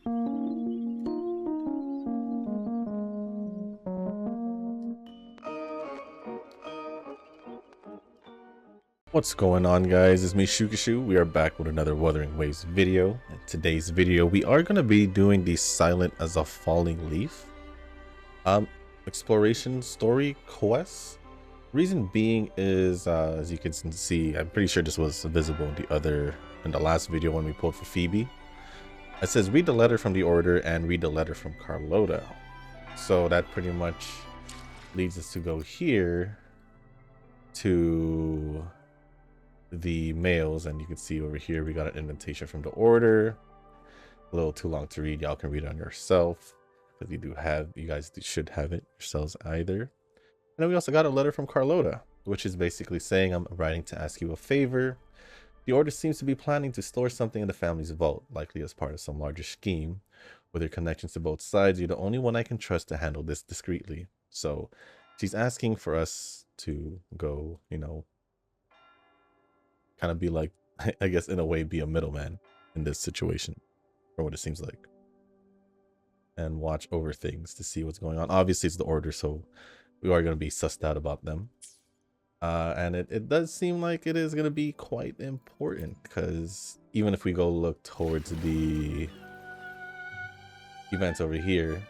What's going on, guys? It's me, Shukashu. We are back with another Wuthering Waves video. In today's video, we are going to be doing the Silent as a Falling Leaf exploration story quest. Reason being is, as you can see, I'm pretty sure this was visible in the last video when we pulled for Phoebe. It says read the letter from the order and read the letter from Carlotta. So that pretty much leads us to go here to the mails, and you can see over here we got an invitation from the order. A little too long to read. Y'all can read it on yourself because you guys should have it yourselves either. And then we also got a letter from Carlotta, which is basically saying, I'm writing to ask you a favor. The order seems to be planning to store something in the family's vault, likely as part of some larger scheme. With your connections to both sides, you're the only one I can trust to handle this discreetly. So she's asking for us to go, kind of be like, I guess in a way, be a middleman in this situation, or what it seems like, and watch over things to see what's going on. Obviously it's the order, so we are going to be sussed out about them, and it does seem like it is going to be quite important, because even if we go look towards the events over here,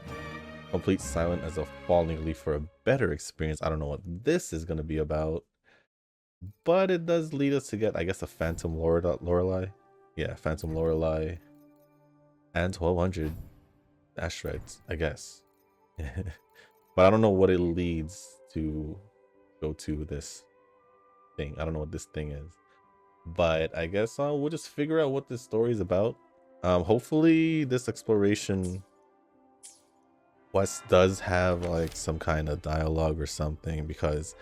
complete Silent as a Falling Leaf for a better experience. I don't know what this is going to be about, but it does lead us to get, I guess, a Phantom Lorelei. Yeah, Phantom Lorelei and 1200 ash shreds, I guess. But I don't know what it leads to go to this thing. I don't know what this thing is, but I guess we'll just figure out what this story is about. Hopefully this exploration quest does have like some kind of dialogue or something, because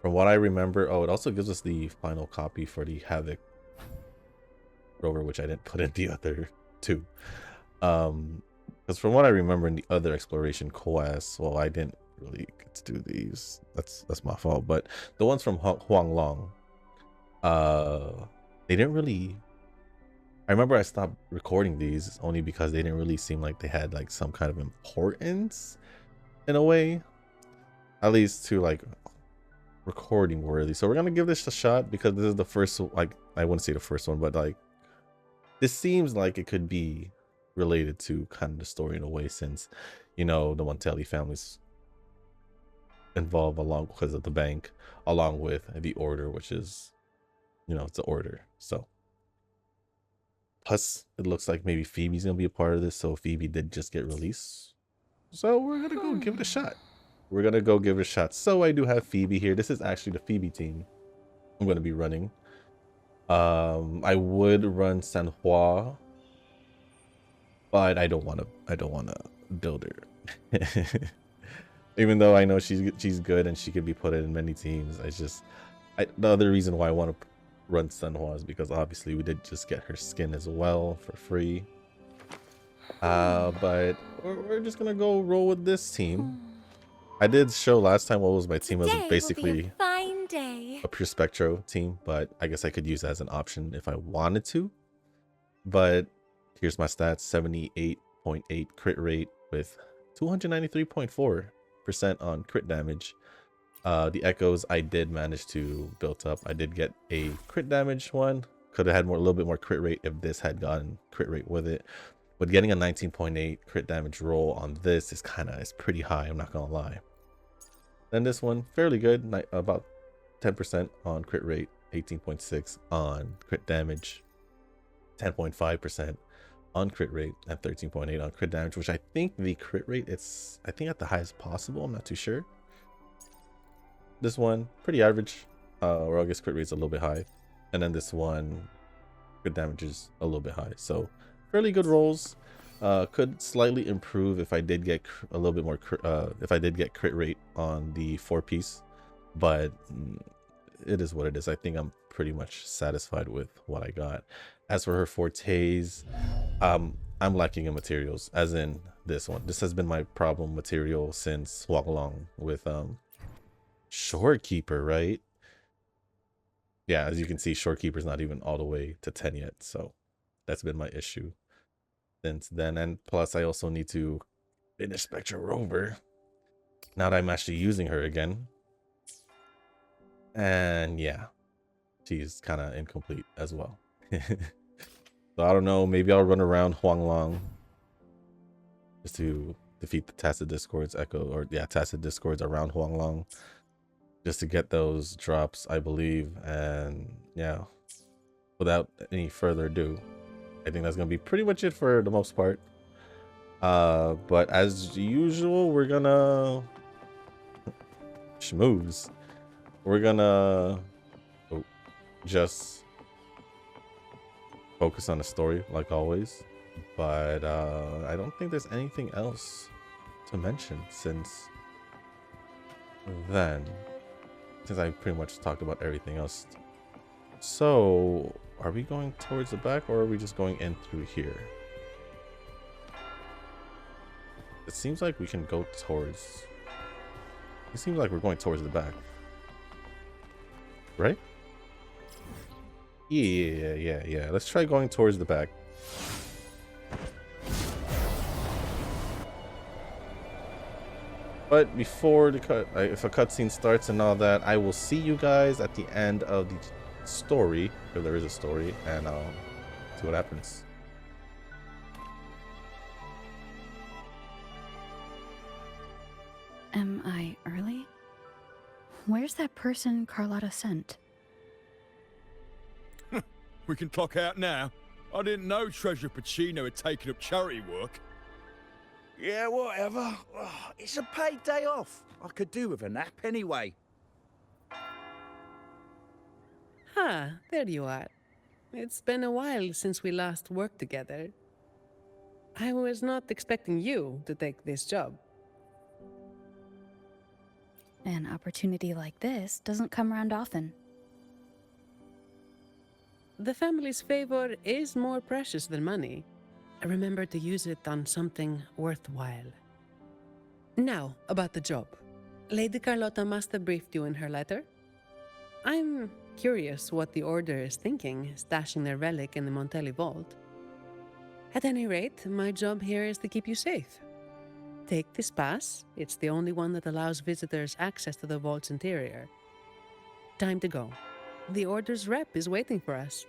from what I remember, it also gives us the final copy for the Havoc Rover, which I didn't put in the other two. Because from what I remember in the other exploration quests, well, I didn't really get to do these. That's my fault. But the ones from Huang Long, they didn't really. I remember I stopped recording these only because they didn't really seem like they had like some kind of importance in a way, at least to like recording worthy. So we're gonna give this a shot, because this is the first, like, I wouldn't say the first one, but like this seems like it could be related to kind of the story in a way, since the Montelli family's involved along because of the bank, along with the order, which is it's the order. So plus it looks like maybe Phoebe's gonna be a part of this, so Phoebe did just get released, so we're gonna go give it a shot. So I do have Phoebe here. This is actually the Phoebe team I'm going to be running. I would run Sanhua, but I don't want to build her. Even though I know she's good and she could be put in many teams. The other reason why I want to run Sanhua is because obviously we did just get her skin as well for free. But we're just going to go roll with this team. I did show last time what was my team. It was basically a pure Spectro team, but I guess I could use that as an option if I wanted to. But here's my stats: 78.8 crit rate with 293.4% on crit damage. The echoes I did manage to build up. I did get a crit damage one. Could have had a little bit more crit rate if this had gotten crit rate with it. But getting a 19.8 crit damage roll on this is pretty high, I'm not gonna lie. Then this one, fairly good, about 10% on crit rate, 18.6 on crit damage, 10.5% on crit rate, and 13.8 on crit damage, which I think the crit rate, it's at the highest possible, I'm not too sure. This one, pretty average, or I guess crit rate's a little bit high. And then this one, crit damage is a little bit high, so fairly good rolls. Could slightly improve if I did get a little bit more if I did get crit rate on the 4-piece, but it is what it is. I think I'm pretty much satisfied with what I got. As for her fortes, I'm lacking in materials, as in this one. This has been my problem material since Walk Along with Shorekeeper, right? Yeah, as you can see, Shorekeeper's not even all the way to 10 yet, so that's been my issue. since then. And plus, I also need to finish Spectre Rover now that I'm actually using her again. And yeah, she's kind of incomplete as well. So I don't know, maybe I'll run around Huang Long just to defeat the Tacit Discords Echo, or yeah, Tacit Discords around Huang Long, just to get those drops, I believe. And yeah, without any further ado, I think that's gonna be pretty much it for the most part. But as usual, we're gonna schmooze. We're gonna just focus on the story like always, but I don't think there's anything else to mention since I pretty much talked about everything else. So are we going towards the back, or are we just going in through here? It seems like we can go towards, it seems like we're going towards the back, right? Yeah. Let's try going towards the back. But before the cut, if a cutscene starts and all that, I will see you guys at the end of the story, if there is a story, and I'll see what happens. Am I early? Where's that person Carlotta sent? We can clock out now. I didn't know Treasurer Pacino had taken up charity work. Yeah, whatever. It's a paid day off. I could do with a nap anyway. There you are. It's been a while since we last worked together. I was not expecting you to take this job. An opportunity like this doesn't come around often. The family's favor is more precious than money. Remember to use it on something worthwhile. Now, about the job. Lady Carlotta must have briefed you in her letter. I'm curious what the Order is thinking, stashing their relic in the Montelli vault. At any rate, my job here is to keep you safe. Take this pass. It's the only one that allows visitors access to the vault's interior. Time to go. The Order's rep is waiting for us.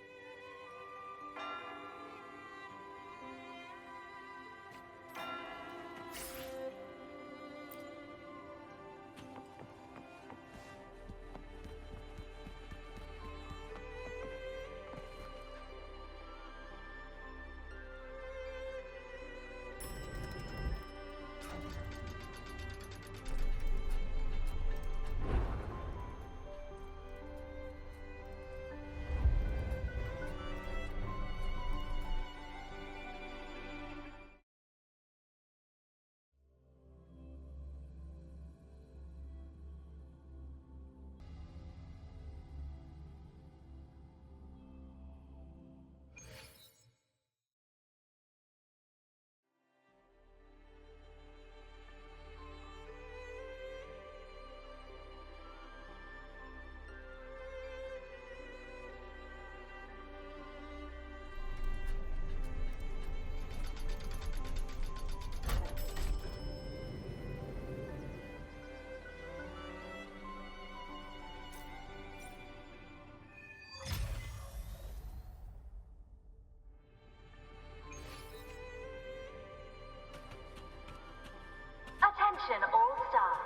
Attention all staff.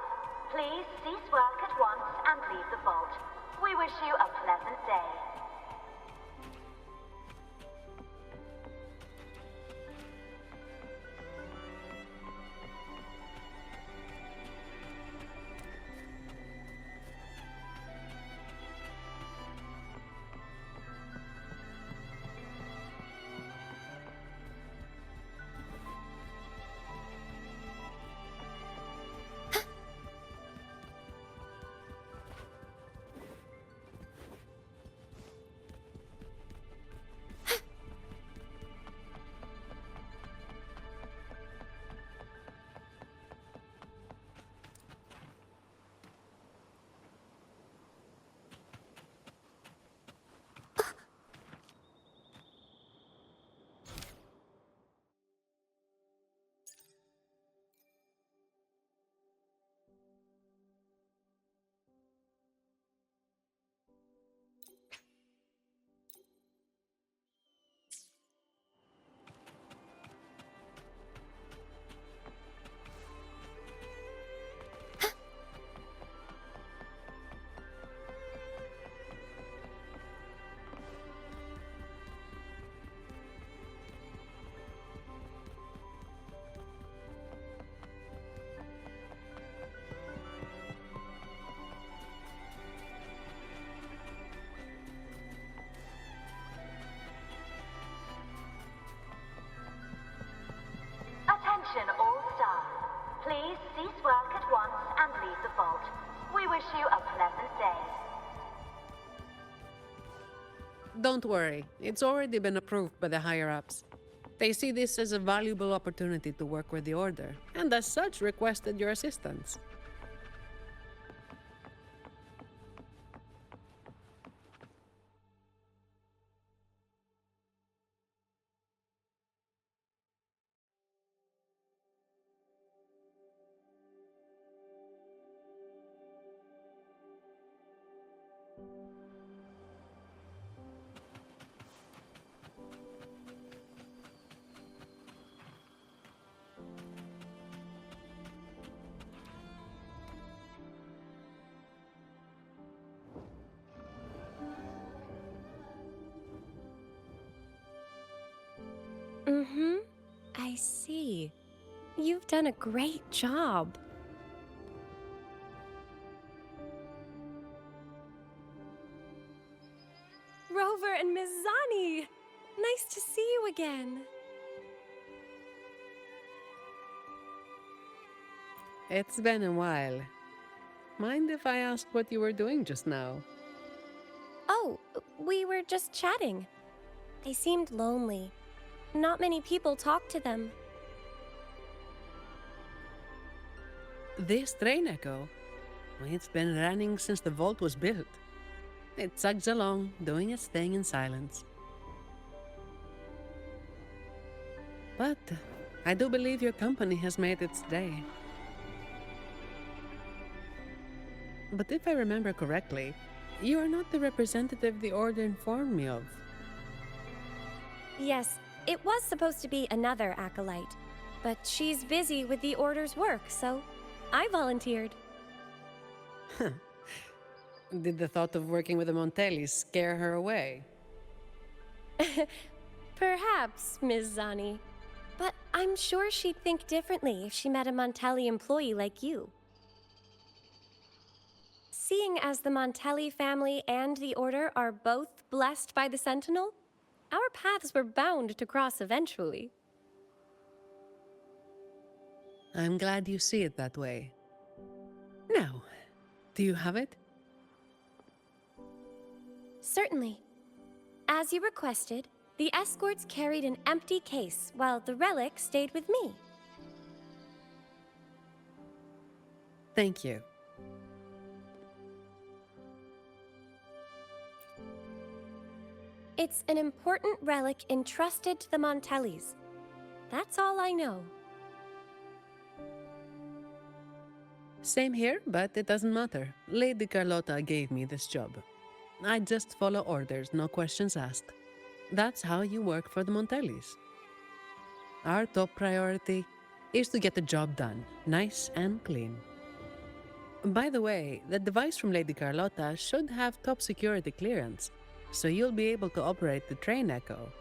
Please cease work at once and leave the vault. We wish you a pleasant day. wish you a pleasant day. Don't worry, it's already been approved by the higher-ups. They see this as a valuable opportunity to work with the Order, and as such requested your assistance. Mm-hmm. I see. You've done a great job. Rover and Miss Zani! Nice to see you again. It's been a while. Mind if I ask what you were doing just now? Oh, we were just chatting. They seemed lonely. Not many people talk to them. This train echo? It's been running since the vault was built. It chugs along, doing its thing in silence. But I do believe your company has made its day. But if I remember correctly, you are not the representative the Order informed me of. Yes, it was supposed to be another acolyte, but she's busy with the Order's work, so I volunteered. Did the thought of working with the Montellis scare her away? Perhaps, Ms. Zani. But I'm sure she'd think differently if she met a Montelli employee like you. Seeing as the Montelli family and the Order are both blessed by the Sentinel, our paths were bound to cross eventually. I'm glad you see it that way. Now, do you have it? Certainly. As you requested, the escorts carried an empty case while the relic stayed with me. Thank you. It's an important relic entrusted to the Montellis. That's all I know. Same here, but it doesn't matter. Lady Carlotta gave me this job. I just follow orders, no questions asked. That's how you work for the Montellis. Our top priority is to get the job done, nice and clean. By the way, the device from Lady Carlotta should have top security clearance, so you'll be able to operate the train echo.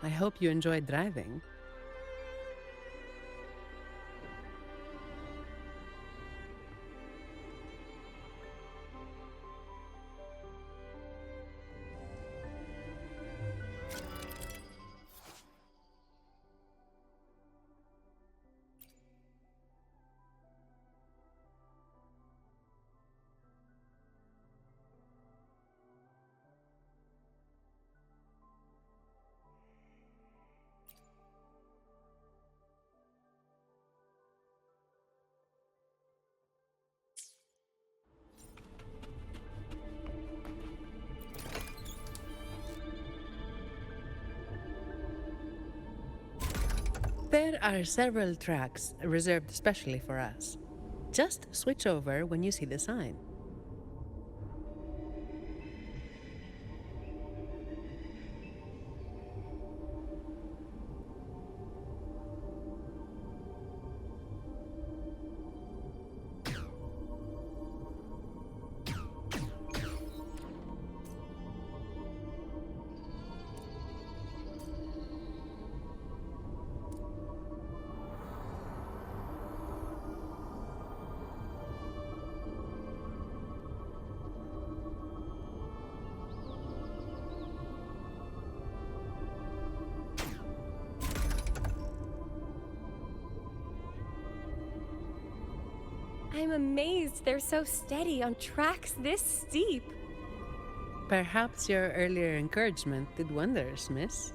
I hope you enjoyed driving. There are several tracks reserved specially for us. Just switch over when you see the sign. I'm amazed they're so steady on tracks this steep. Perhaps your earlier encouragement did wonders, miss.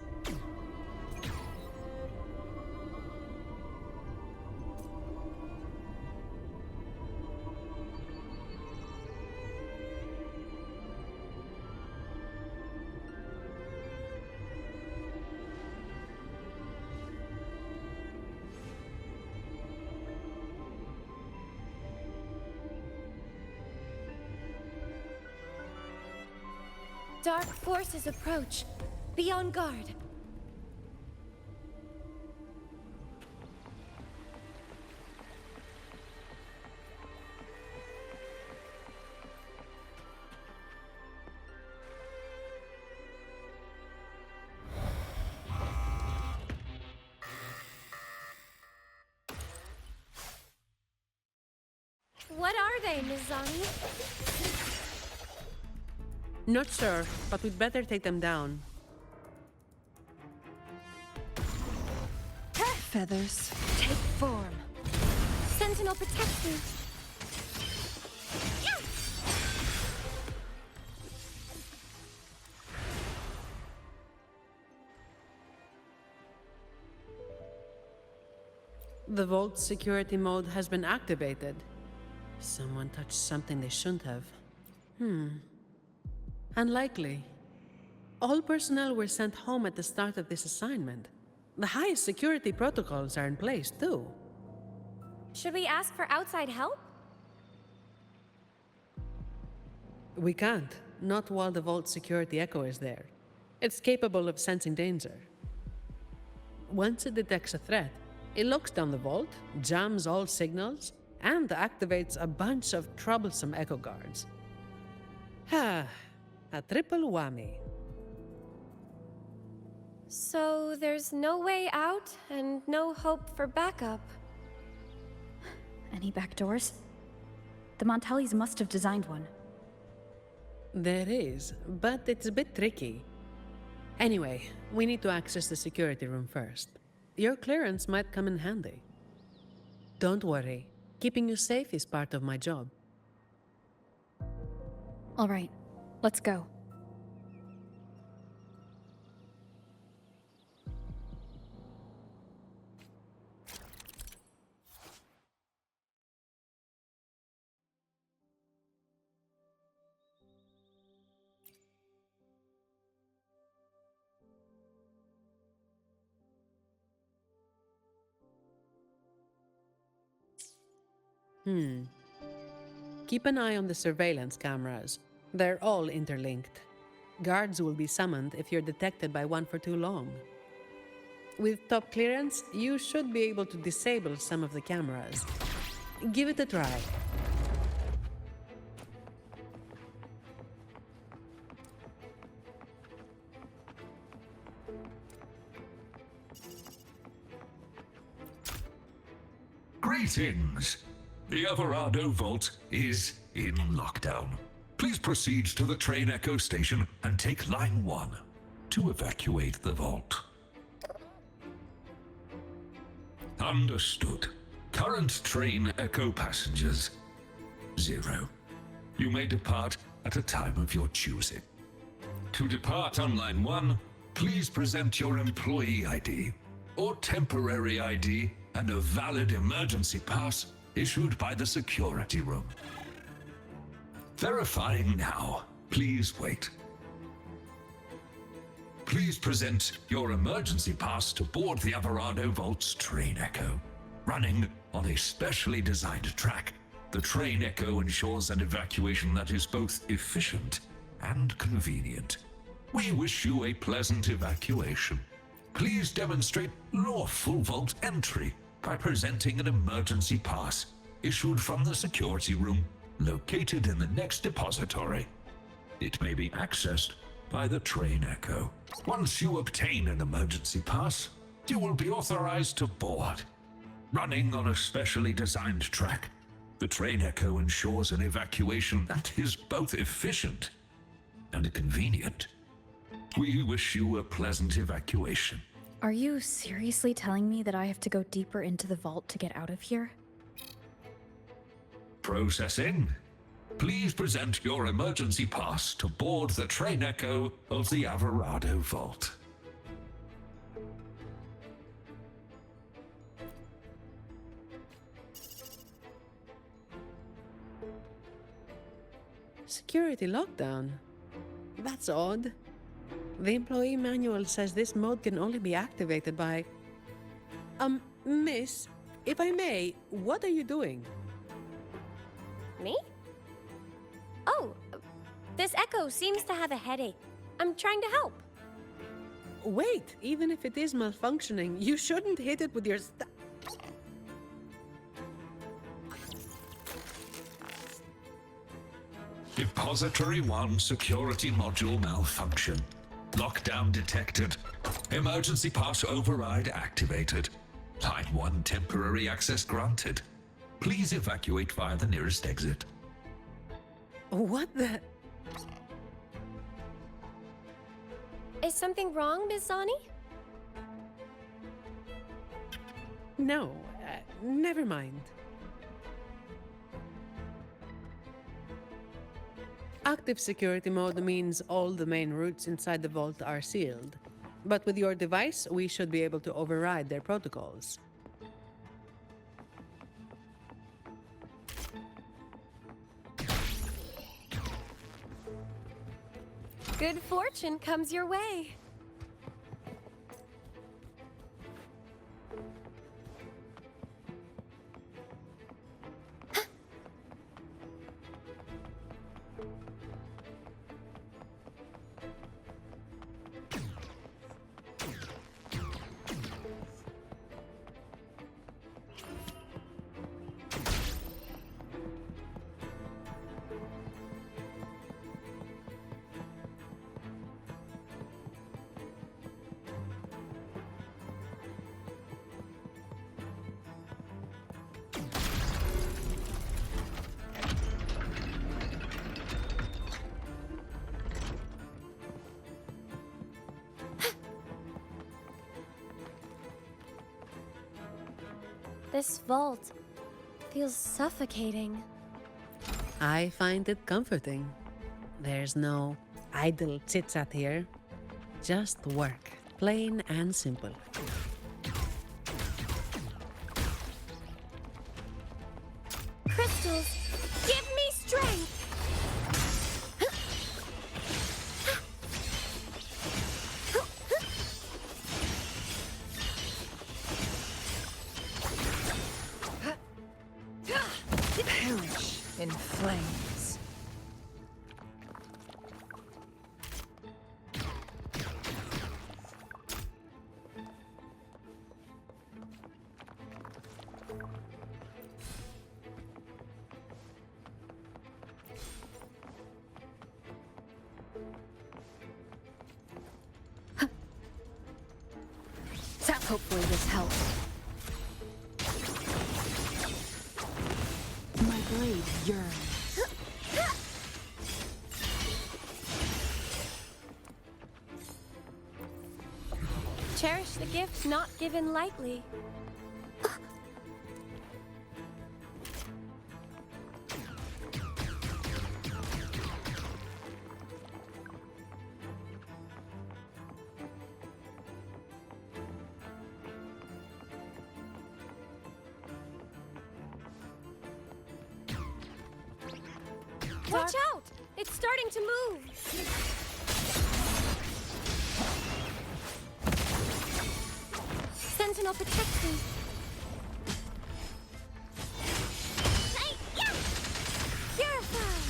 Dark forces approach. Be on guard. What are they, Mizani? Not sure, but we'd better take them down. Feathers, take form. Sentinel, protect me. The vault security mode has been activated. Someone touched something they shouldn't have. Unlikely. All personnel were sent home at the start of this assignment. The highest security protocols are in place, too. Should we ask for outside help? We can't. Not while the vault security echo is there. It's capable of sensing danger. Once it detects a threat, it looks down the vault, jams all signals, and activates a bunch of troublesome echo guards. A triple whammy. So there's no way out and no hope for backup. Any back doors? The Montellis must have designed one. There is, but it's a bit tricky. Anyway, we need to access the security room first. Your clearance might come in handy. Don't worry. Keeping you safe is part of my job. All right, let's go. Keep an eye on the surveillance cameras. They're all interlinked. Guards will be summoned if you're detected by one for too long. With top clearance, you should be able to disable some of the cameras. Give it a try. Greetings! The Everardo Vault is in lockdown. Please proceed to the train echo station and take line 1 to evacuate the vault. Understood. Current train echo passengers 0. You may depart at a time of your choosing. To depart on line 1, please present your employee ID or temporary ID and a valid emergency pass issued by the security room. Verifying now. Please wait. Please present your emergency pass to board the Everardo Vault's train echo. Running on a specially designed track, the train echo ensures an evacuation that is both efficient and convenient. We wish you a pleasant evacuation. Please demonstrate lawful vault entry by presenting an emergency pass issued from the security room located in the next depository. It may be accessed by the train echo. Once you obtain an emergency pass, you will be authorized to board. Running on a specially designed track, the train echo ensures an evacuation that is both efficient and convenient. We wish you a pleasant evacuation. Are you seriously telling me that I have to go deeper into the vault to get out of here? Processing. Please present your emergency pass to board the train echo of the Alvarado Vault. Security lockdown? That's odd. The employee manual says this mode can only be activated by... Miss, if I may, what are you doing? Me? Oh, this echo seems to have a headache. I'm trying to help. Wait, even if it is malfunctioning, you shouldn't hit it with your Depository 1 security module malfunction. Lockdown detected. Emergency pass override activated. Line 1 temporary access granted. Please evacuate via the nearest exit. What the... Is something wrong, Miss Zani? No, never mind. Active security mode means all the main routes inside the vault are sealed. But with your device, we should be able to override their protocols. Good fortune comes your way. This vault feels suffocating. I find it comforting. There's no idle chit-chat here. Just work, plain and simple. Crystals, give me strength! Perish in flames. Hopefully this helps. My blade yearns. Cherish the gift not given lightly. Watch out! It's starting to move! Sentinel protects me. Purify!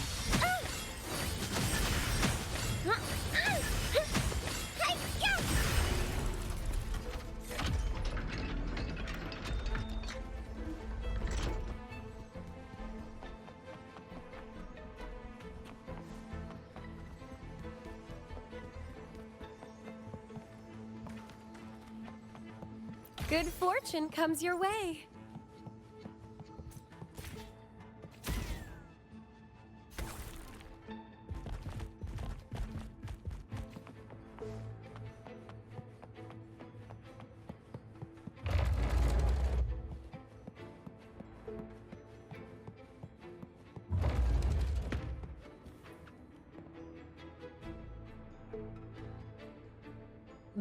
Good fortune comes your way.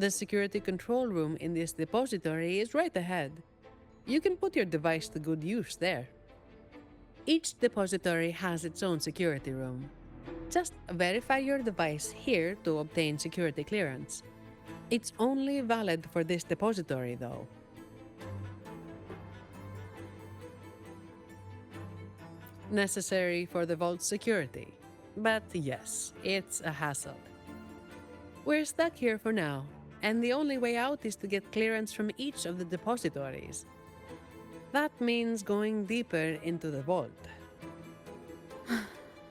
The security control room in this depository is right ahead. You can put your device to good use there. Each depository has its own security room. Just verify your device here to obtain security clearance. It's only valid for this depository, though. Necessary for the vault's security. But yes, it's a hassle. We're stuck here for now, and the only way out is to get clearance from each of the depositories. That means going deeper into the vault.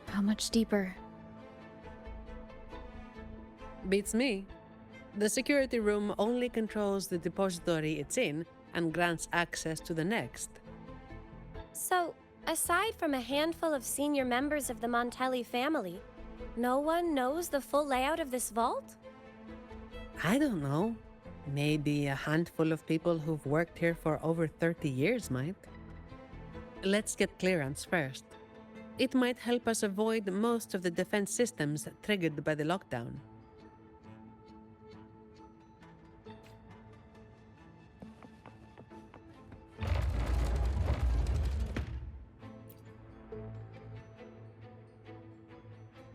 How much deeper? Beats me. The security room only controls the depository it's in and grants access to the next. So, aside from a handful of senior members of the Montelli family, no one knows the full layout of this vault? I don't know. Maybe a handful of people who've worked here for over 30 years might. Let's get clearance first. It might help us avoid most of the defense systems triggered by the lockdown.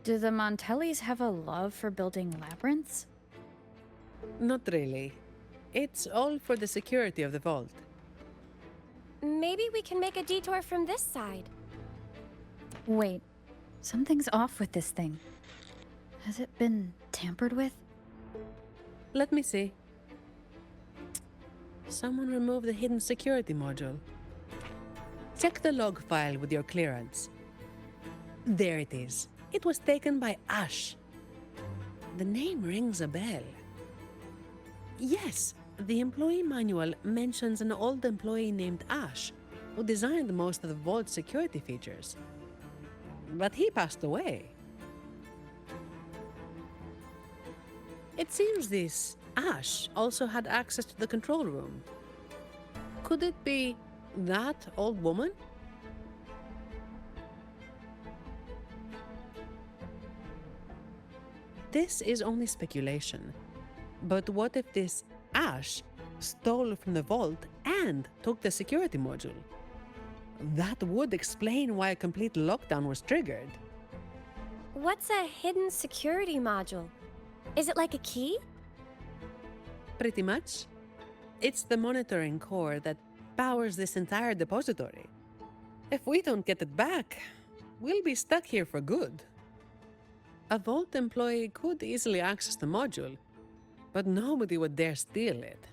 Do the Montellis have a love for building labyrinths? Not really. It's all for the security of the vault. Maybe we can make a detour from this side. Wait, something's off with this thing. Has it been tampered with? Let me see. Someone removed the hidden security module. Check the log file with your clearance. There it is. It was taken by Ash. The name rings a bell. Yes, the employee manual mentions an old employee named Ash, who designed most of the vault's security features. But he passed away. It seems this Ash also had access to the control room. Could it be that old woman? This is only speculation. But what if this Ash stole from the vault and took the security module? That would explain why a complete lockdown was triggered. What's a hidden security module? Is it like a key? Pretty much. It's the monitoring core that powers this entire depository. If we don't get it back, we'll be stuck here for good. A vault employee could easily access the module, but nobody would dare steal it.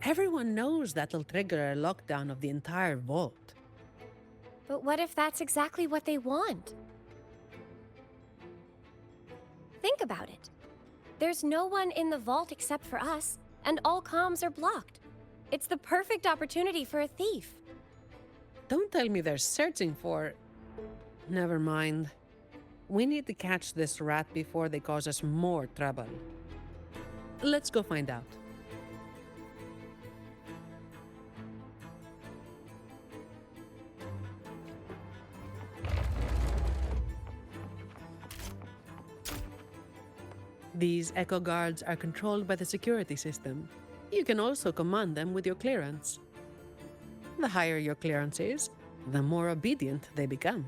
Everyone knows that'll trigger a lockdown of the entire vault. But what if that's exactly what they want? Think about it. There's no one in the vault except for us, and all comms are blocked. It's the perfect opportunity for a thief. Don't tell me they're searching for... Never mind. We need to catch this rat before they cause us more trouble. Let's go find out. These Echo Guards are controlled by the security system. You can also command them with your clearance. The higher your clearance is, the more obedient they become.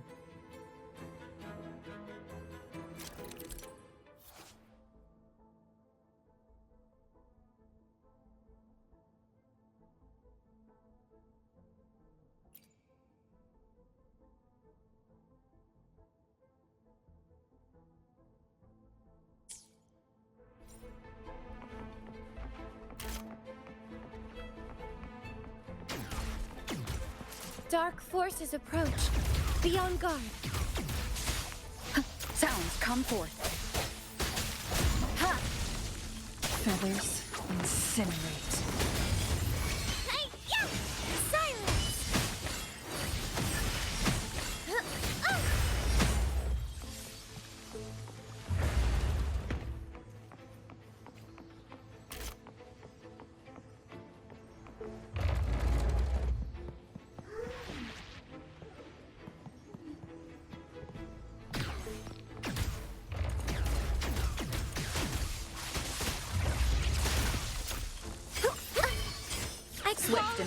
Dark forces approach. Be on guard. Sounds, come forth. Ha! Feathers incinerate. Hey, yeah! Silence!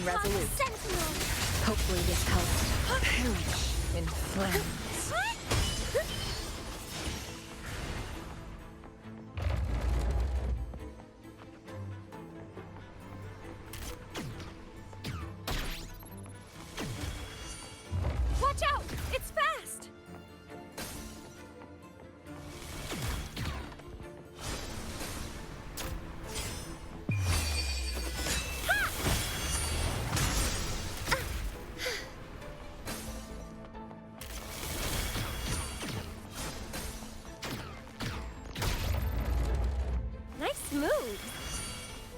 and resolute. Sentinel! Hopefully this helps. Perish in flames. Watch out! It's fast! Nice moves.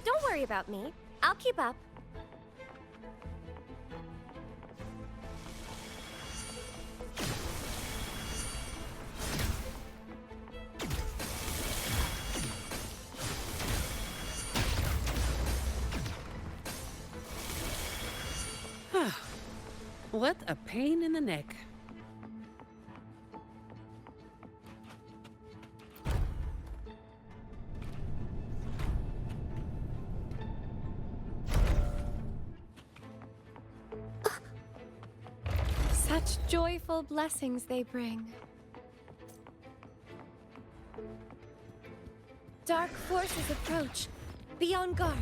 Don't worry about me. I'll keep up. What a pain in the neck. Such joyful blessings they bring. Dark forces approach. Be on guard.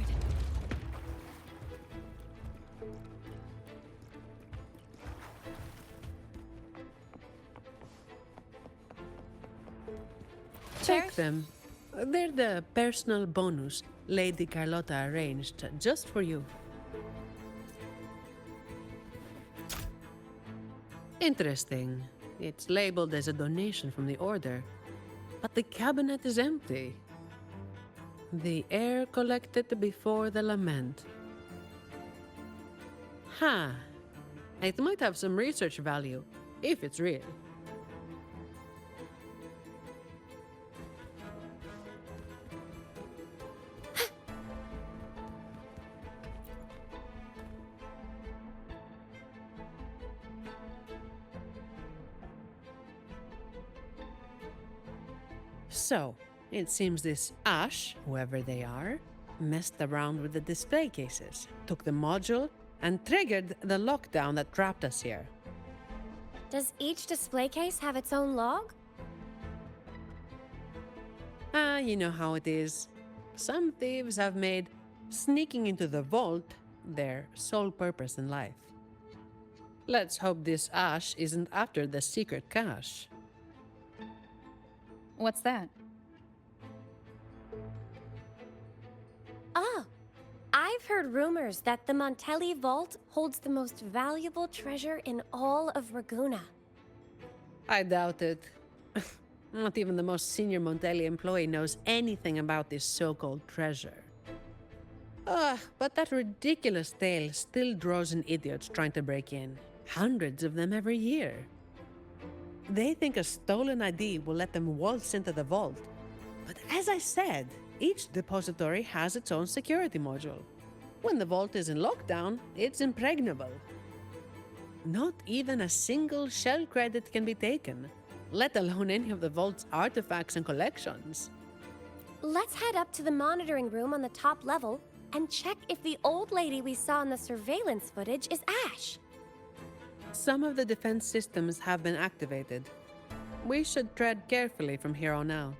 Take them. They're the personal bonus Lady Carlotta arranged just for you. Interesting. It's labeled as a donation from the Order, but the cabinet is empty. The air collected before the Lament. Huh. It might have some research value, if it's real. So, it seems this Ash, whoever they are, messed around with the display cases, took the module, and triggered the lockdown that trapped us here. Does each display case have its own log? You know how it is. Some thieves have made sneaking into the vault their sole purpose in life. Let's hope this Ash isn't after the secret cache. What's that? Oh, I've heard rumors that the Montelli Vault holds the most valuable treasure in all of Raguna. I doubt it. Not even the most senior Montelli employee knows anything about this so-called treasure. But that ridiculous tale still draws in idiots trying to break in. Hundreds of them every year. They think a stolen ID will let them waltz into the vault. But as I said, each depository has its own security module. When the vault is in lockdown, it's impregnable. Not even a single shell credit can be taken, let alone any of the vault's artifacts and collections. Let's head up to the monitoring room on the top level and check if the old lady we saw in the surveillance footage is Ash. Some of the defense systems have been activated. We should tread carefully from here on out.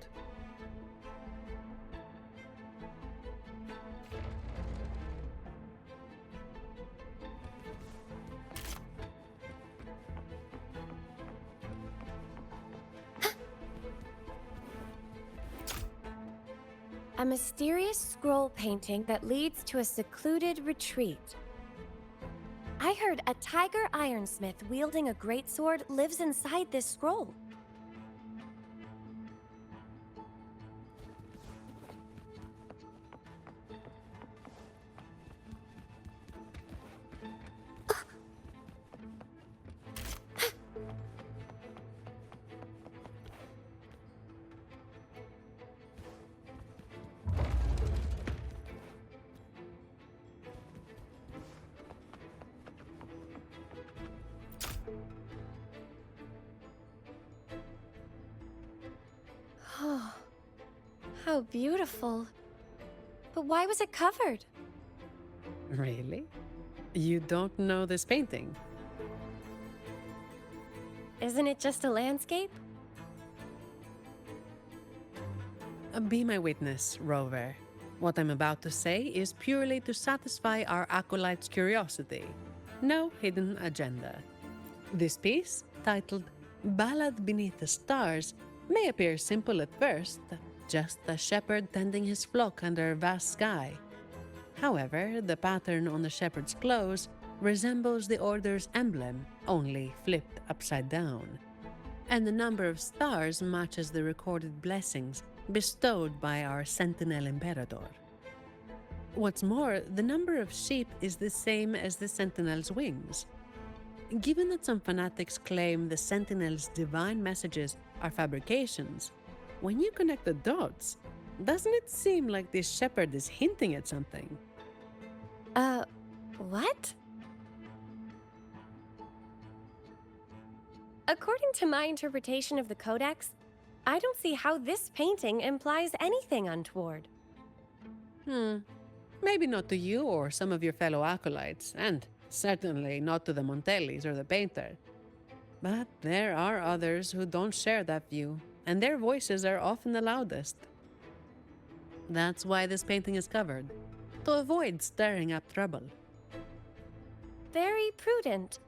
A mysterious scroll painting that leads to a secluded retreat. I heard a tiger ironsmith wielding a greatsword lives inside this scroll. Oh, how beautiful. But why was it covered? Really? You don't know this painting? Isn't it just a landscape? Be my witness, Rover. What I'm about to say is purely to satisfy our acolyte's curiosity. No hidden agenda. This piece, titled Ballad Beneath the Stars, may appear simple at first, just a shepherd tending his flock under a vast sky. However, the pattern on the shepherd's clothes resembles the Order's emblem, only flipped upside down. And the number of stars matches the recorded blessings bestowed by our Sentinel Imperator. What's more, the number of sheep is the same as the Sentinel's wings. Given that some fanatics claim the Sentinel's divine messages are fabrications, when you connect the dots, doesn't it seem like this shepherd is hinting at something? What? According to my interpretation of the Codex, I don't see how this painting implies anything untoward. Maybe not to you or some of your fellow acolytes, and certainly not to the Montellis or the painter. But there are others who don't share that view, and their voices are often the loudest. That's why this painting is covered, to avoid stirring up trouble. Very prudent.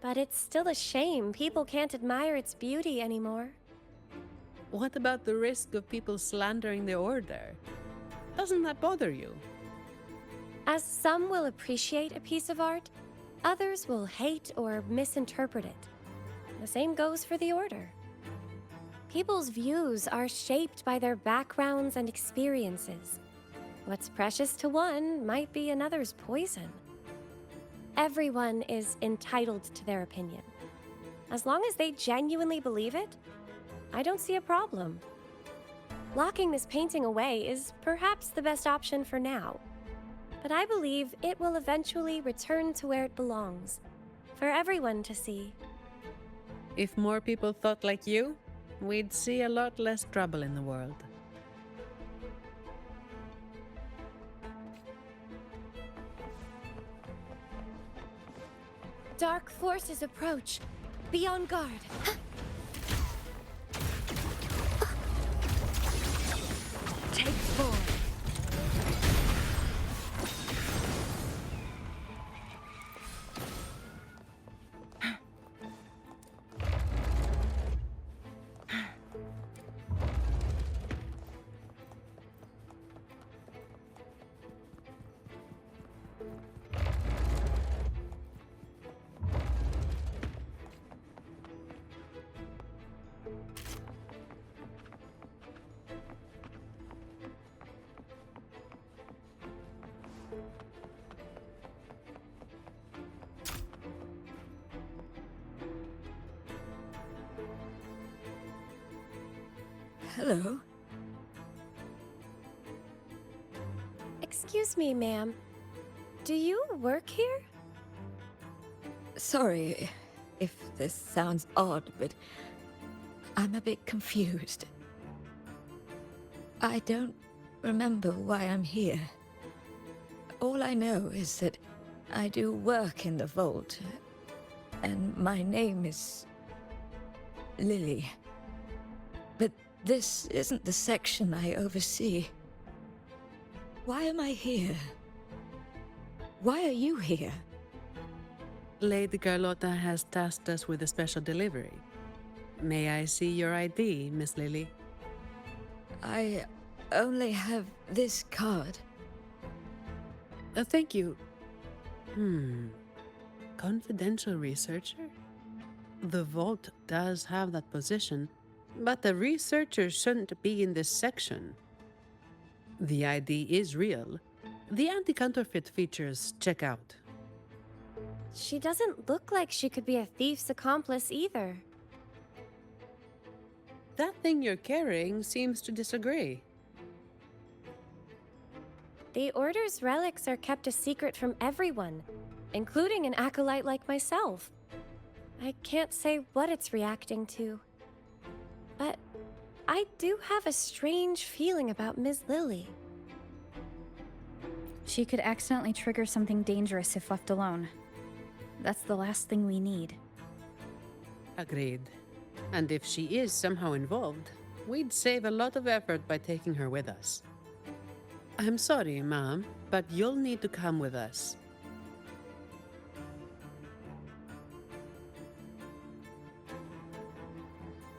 But it's still a shame people can't admire its beauty anymore. What about the risk of people slandering the Order? Doesn't that bother you? As some will appreciate a piece of art, others will hate or misinterpret it. The same goes for the Order. People's views are shaped by their backgrounds and experiences. What's precious to one might be another's poison. Everyone is entitled to their opinion. As long as they genuinely believe it, I don't see a problem. Locking this painting away is perhaps the best option for now, but I believe it will eventually return to where it belongs, for everyone to see. If more people thought like you, we'd see a lot less trouble in the world. Dark forces approach. Be on guard. Take form. Hello. Excuse me, ma'am. Do you work here? Sorry if this sounds odd, but I'm a bit confused. I don't remember why I'm here. All I know is that I do work in the vault, and my name is Lily. But this isn't the section I oversee. Why am I here? Why are you here? Lady Carlotta has tasked us with a special delivery. May I see your ID, Miss Lily? I only have this card. Thank you. Confidential researcher? The vault does have that position, but the researcher shouldn't be in this section. The ID is real. The anti-counterfeit features check out. She doesn't look like she could be a thief's accomplice either. That thing you're carrying seems to disagree. The Order's relics are kept a secret from everyone, including an acolyte like myself. I can't say what it's reacting to. But I do have a strange feeling about Ms. Lily. She could accidentally trigger something dangerous if left alone. That's the last thing we need. Agreed. And if she is somehow involved, we'd save a lot of effort by taking her with us. I'm sorry, Mom, but you'll need to come with us.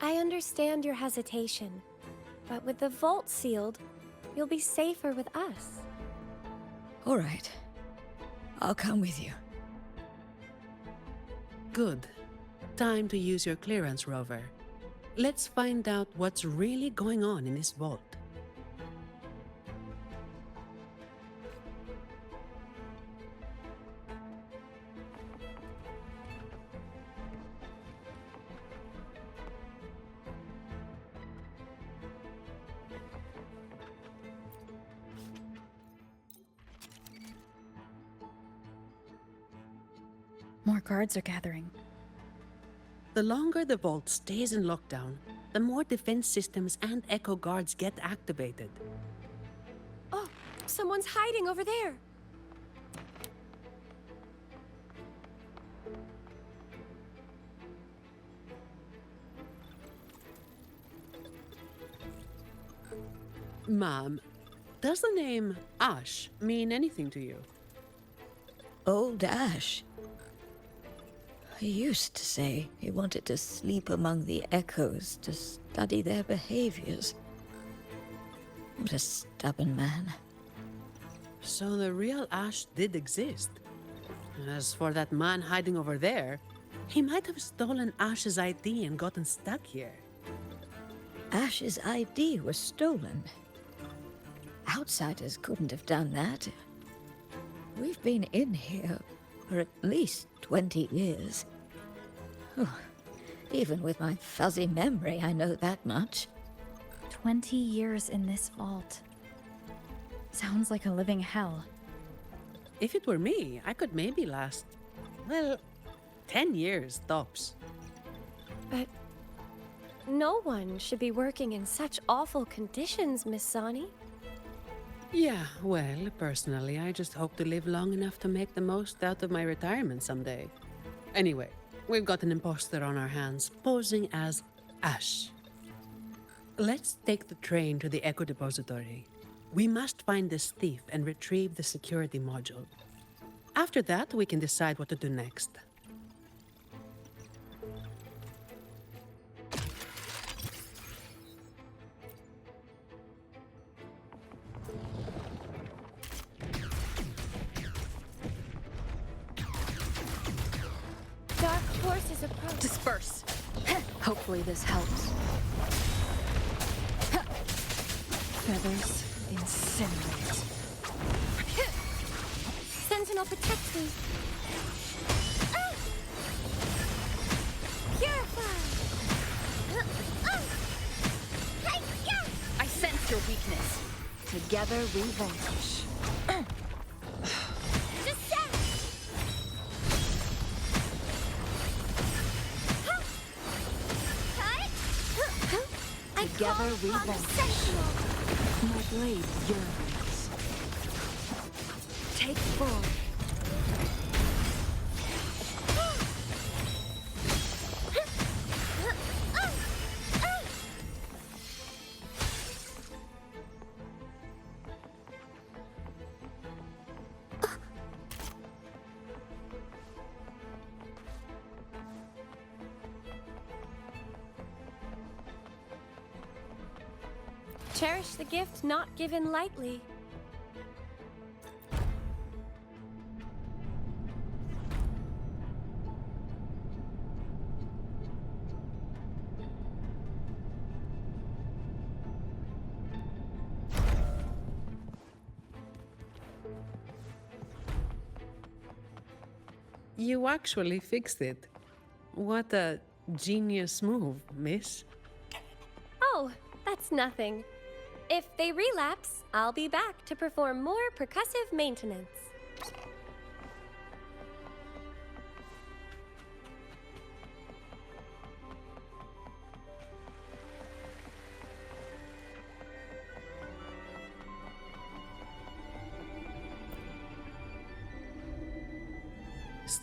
I understand your hesitation, but with the vault sealed, you'll be safer with us. All right. I'll come with you. Good. Time to use your clearance, Rover. Let's find out what's really going on in this vault. More guards are gathering. The longer the vault stays in lockdown, the more defense systems and echo guards get activated. Oh, someone's hiding over there. Mom, does the name Ash mean anything to you? Old Ash. He used to say he wanted to sleep among the echoes to study their behaviors. What a stubborn man. So the real Ash did exist. As for that man hiding over there, he might have stolen Ash's ID and gotten stuck here. Ash's ID was stolen. Outsiders couldn't have done that. We've been in here for at least 20 years. Oh, even with my fuzzy memory, I know that much. 20 years in this vault. Sounds like a living hell. If it were me, I could maybe last, well, 10 years tops. But no one should be working in such awful conditions, Miss Sani. Yeah, well, personally, I just hope to live long enough to make the most out of my retirement someday. Anyway, we've got an imposter on our hands, posing as Ash. Let's take the train to the Echo Depository. We must find this thief and retrieve the security module. After that, we can decide what to do next. Dark forces approach. Disperse. Hopefully this helps. Feathers incinerate. Sentinel, protect me. Ah! Purify. I sense your weakness. Together we vanquish. Descend. Together we vanquish. My blade yearns. Take form. Cherish the gift not given lightly. You actually fixed it. What a genius move, miss. Oh, that's nothing. If they relapse, I'll be back to perform more percussive maintenance.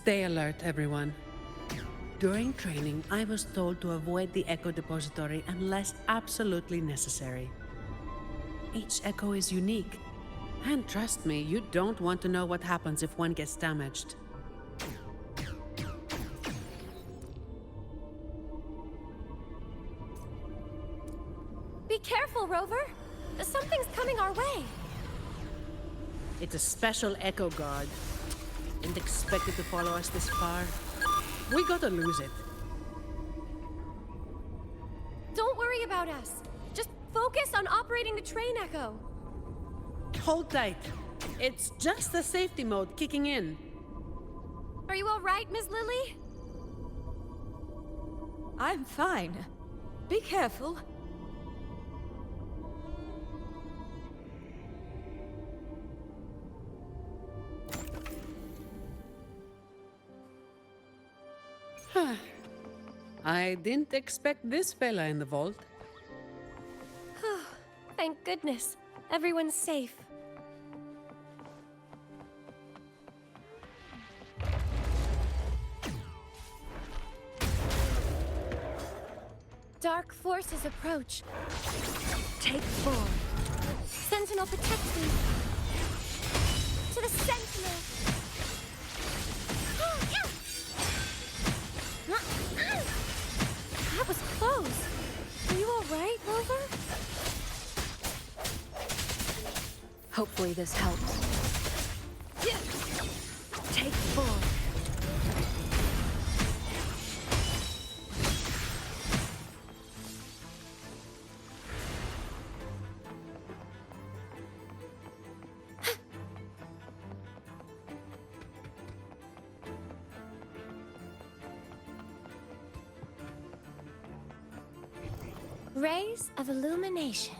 Stay alert, everyone. During training, I was told to avoid the Echo Depository unless absolutely necessary. Each Echo is unique. And trust me, you don't want to know what happens if one gets damaged. Be careful, Rover! Something's coming our way! It's a special Echo Guard. Didn't expect it to follow us this far. We gotta lose it. Don't worry about us. Just focus on operating the train Echo. Hold tight. It's just the safety mode kicking in. Are you all right, Miss Lily? I'm fine. Be careful. I didn't expect this fella in the vault. Thank goodness. Everyone's safe. Dark forces approach. Take 4. Sentinel protect me. To the Sentinel! That was close. Are you all right, Rover? Hopefully this helps. Take 4. Rays of illumination.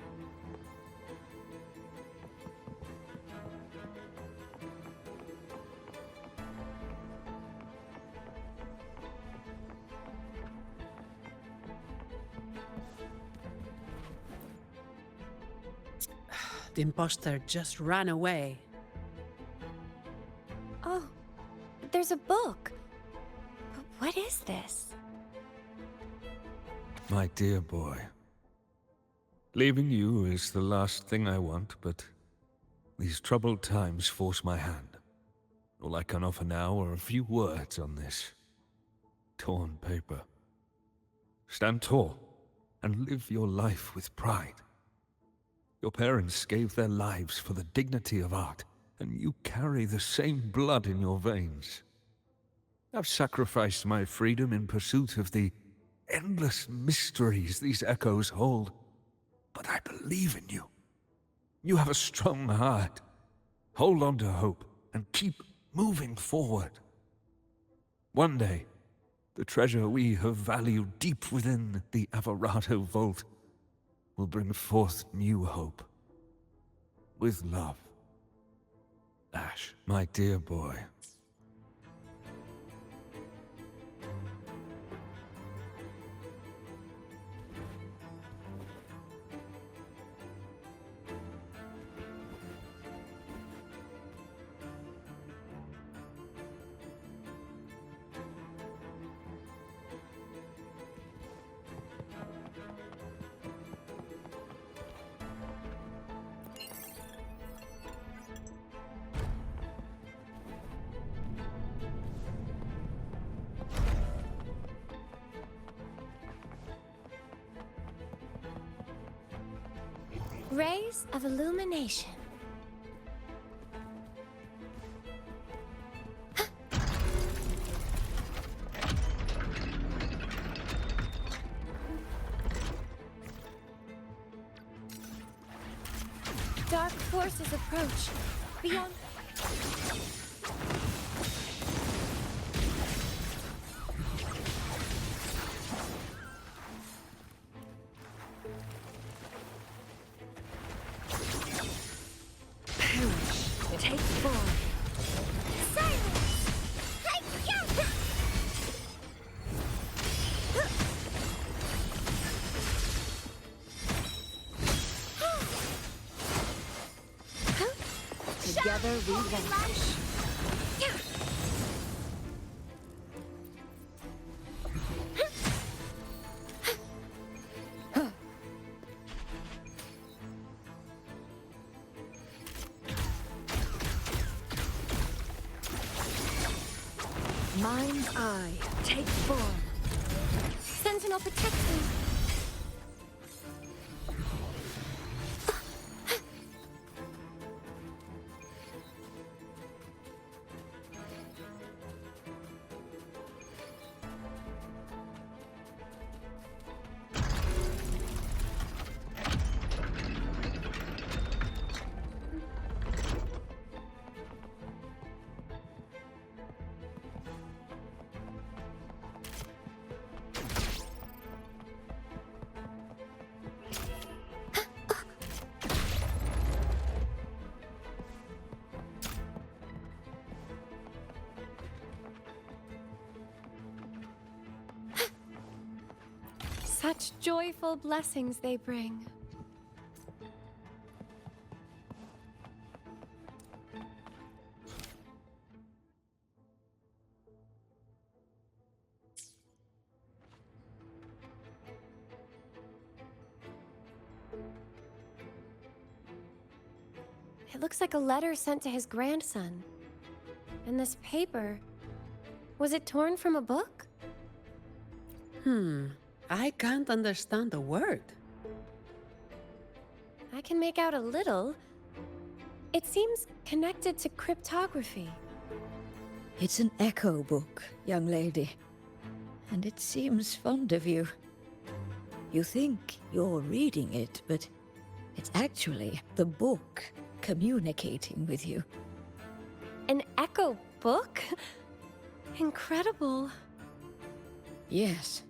The imposter just ran away. Oh, there's a book. But what is this? My dear boy, leaving you is the last thing I want, but these troubled times force my hand. All I can offer now are a few words on this torn paper. Stand tall and live your life with pride. Your parents gave their lives for the dignity of art, and you carry the same blood in your veins. I've sacrificed my freedom in pursuit of the endless mysteries these echoes hold, but I believe in you. You have a strong heart. Hold on to hope and keep moving forward. One day, the treasure we have valued deep within the Averado Vault will bring forth new hope. With love, Ash, my dear boy. Rays of illumination. Dark forces approach. Beyond. Take 4. Silence! Together we vanish. Mind's eye, take form. Sentinel protection. Such joyful blessings they bring. It looks like a letter sent to his grandson. And this paper, was it torn from a book? I can't understand a word. I can make out a little. It seems connected to cryptography. It's an echo book, young lady. And it seems fond of you. You think you're reading it, but it's actually the book communicating with you. An echo book? Incredible. Yes.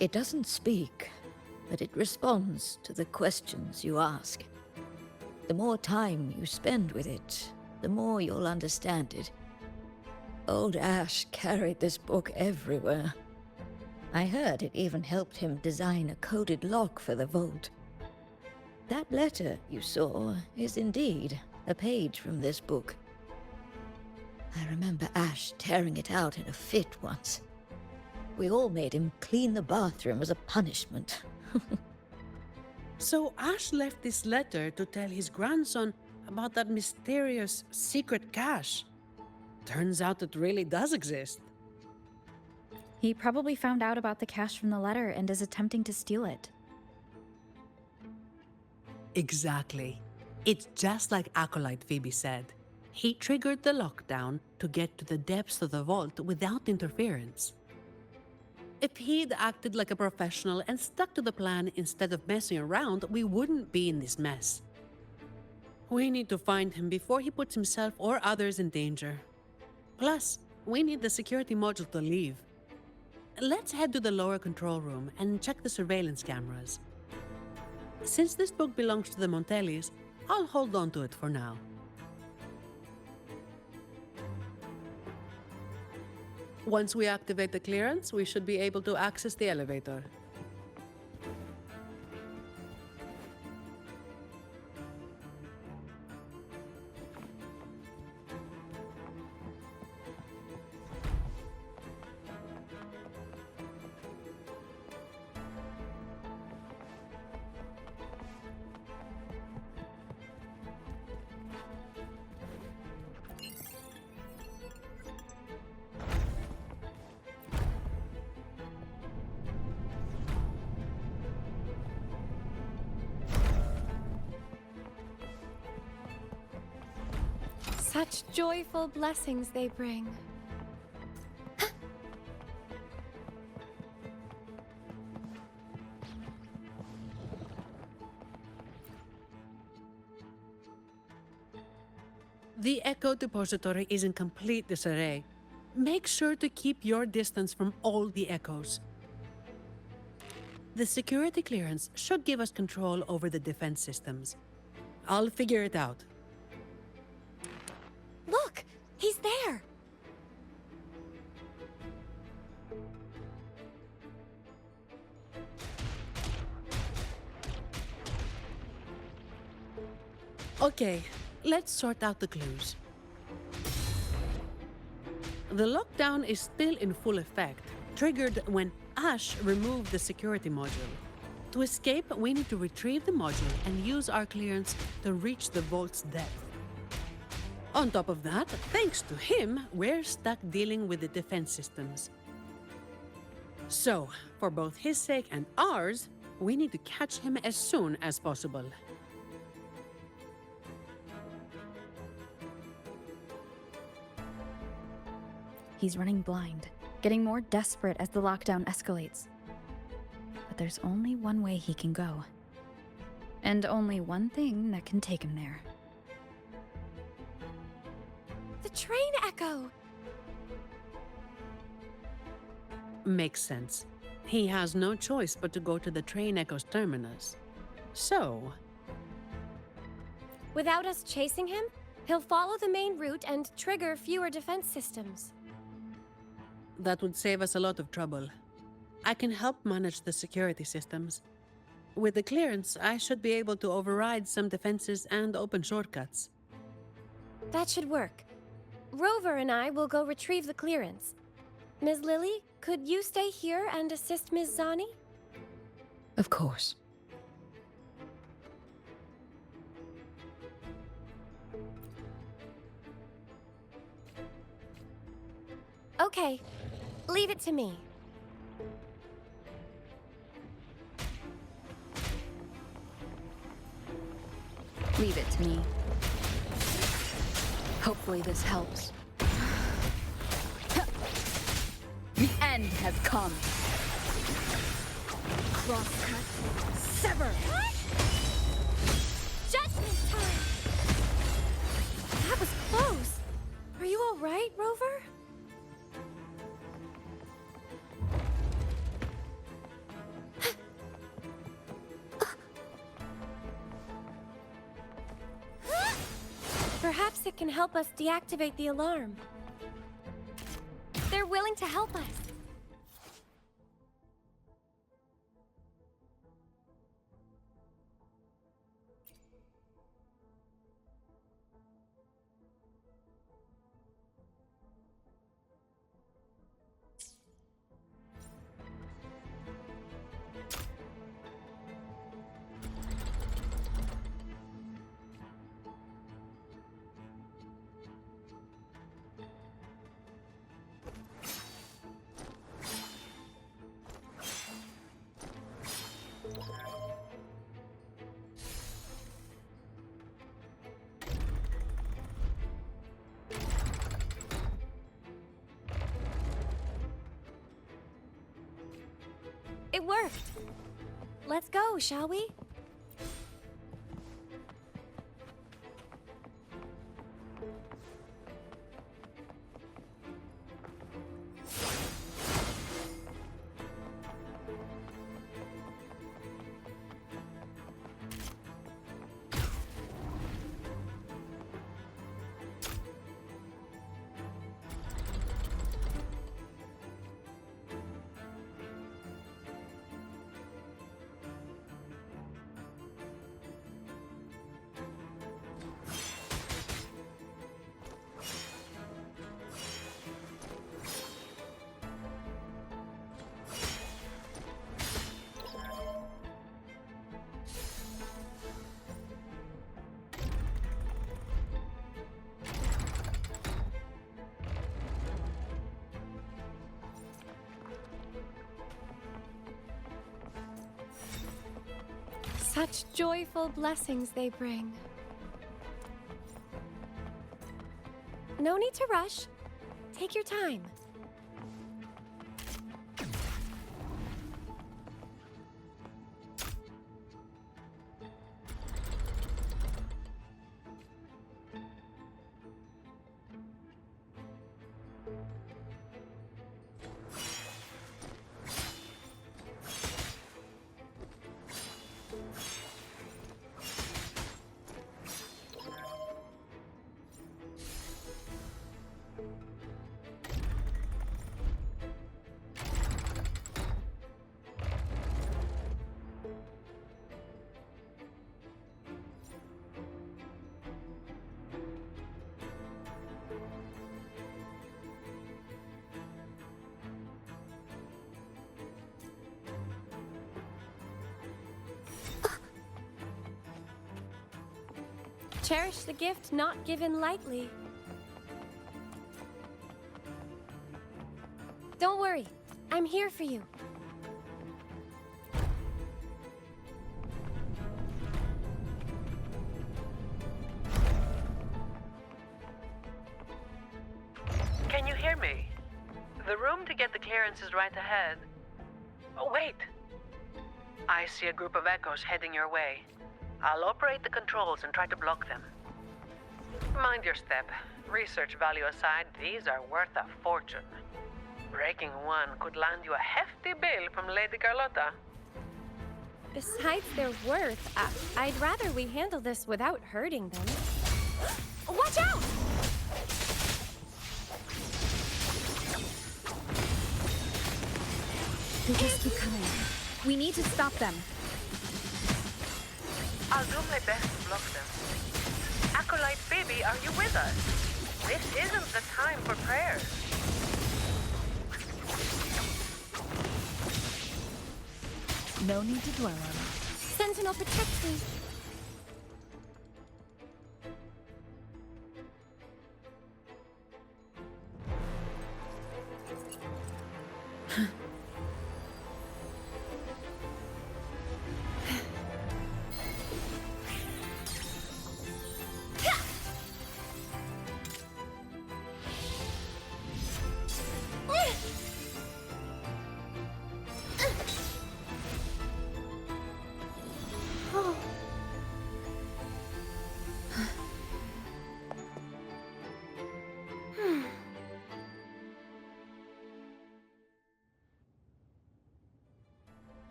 It doesn't speak, but it responds to the questions you ask. The more time you spend with it, the more you'll understand it. Old Ash carried this book everywhere. I heard it even helped him design a coded lock for the vault. That letter you saw is indeed a page from this book. I remember Ash tearing it out in a fit once. We all made him clean the bathroom as a punishment. So Ash left this letter to tell his grandson about that mysterious secret cache. Turns out it really does exist. He probably found out about the cache from the letter and is attempting to steal it. Exactly. It's just like Acolyte Phoebe said. He triggered the lockdown to get to the depths of the vault without interference. If he'd acted like a professional and stuck to the plan instead of messing around, we wouldn't be in this mess. We need to find him before he puts himself or others in danger. Plus, we need the security module to leave. Let's head to the lower control room and check the surveillance cameras. Since this book belongs to the Montellis, I'll hold on to it for now. Once we activate the clearance, we should be able to access the elevator. Such joyful blessings they bring. The Echo Depository is in complete disarray. Make sure to keep your distance from all the echoes. The security clearance should give us control over the defense systems. I'll figure it out. Look! He's there! Okay, let's sort out the clues. The lockdown is still in full effect, triggered when Ash removed the security module. To escape, we need to retrieve the module and use our clearance to reach the vault's depth. On top of that, thanks to him, we're stuck dealing with the defense systems. So, for both his sake and ours, we need to catch him as soon as possible. He's running blind, getting more desperate as the lockdown escalates. But there's only one way he can go. And only one thing that can take him there. The train echo! Makes sense. He has no choice but to go to the train echo's terminus. So, Without us chasing him, he'll follow the main route and trigger fewer defense systems. that would save us a lot of trouble. I can help manage the security systems. With the clearance, I should be able to override some defenses and open shortcuts. That should work. Rover and I will go retrieve the clearance. Ms. Lily, could you stay here and assist Ms. Zani? Of course. Okay, leave it to me. Leave it to me. Hopefully this helps. The end has come. Crosscut. Sever! Judgment time! That was close. Are you all right, Rover? Perhaps it can help us deactivate the alarm. They're willing to help us. It worked. Let's go, shall we? Such joyful blessings they bring. No need to rush. Take your time. Cherish the gift not given lightly. Don't worry. I'm here for you. Can you hear me? The room to get the clearance is right ahead. Oh, wait! I see a group of echoes heading your way. I'll operate the controls and try to block them. Mind your step. Research value aside, these are worth a fortune. Breaking one could land you a hefty bill from Lady Carlotta. Besides their worth, I'd rather we handle this without hurting them. Watch out! They just keep coming. We need to stop them. I'll do my best to block them. Acolyte Phoebe, are you with us? This isn't the time for prayers. No need to dwell on it. Sentinel, protect me.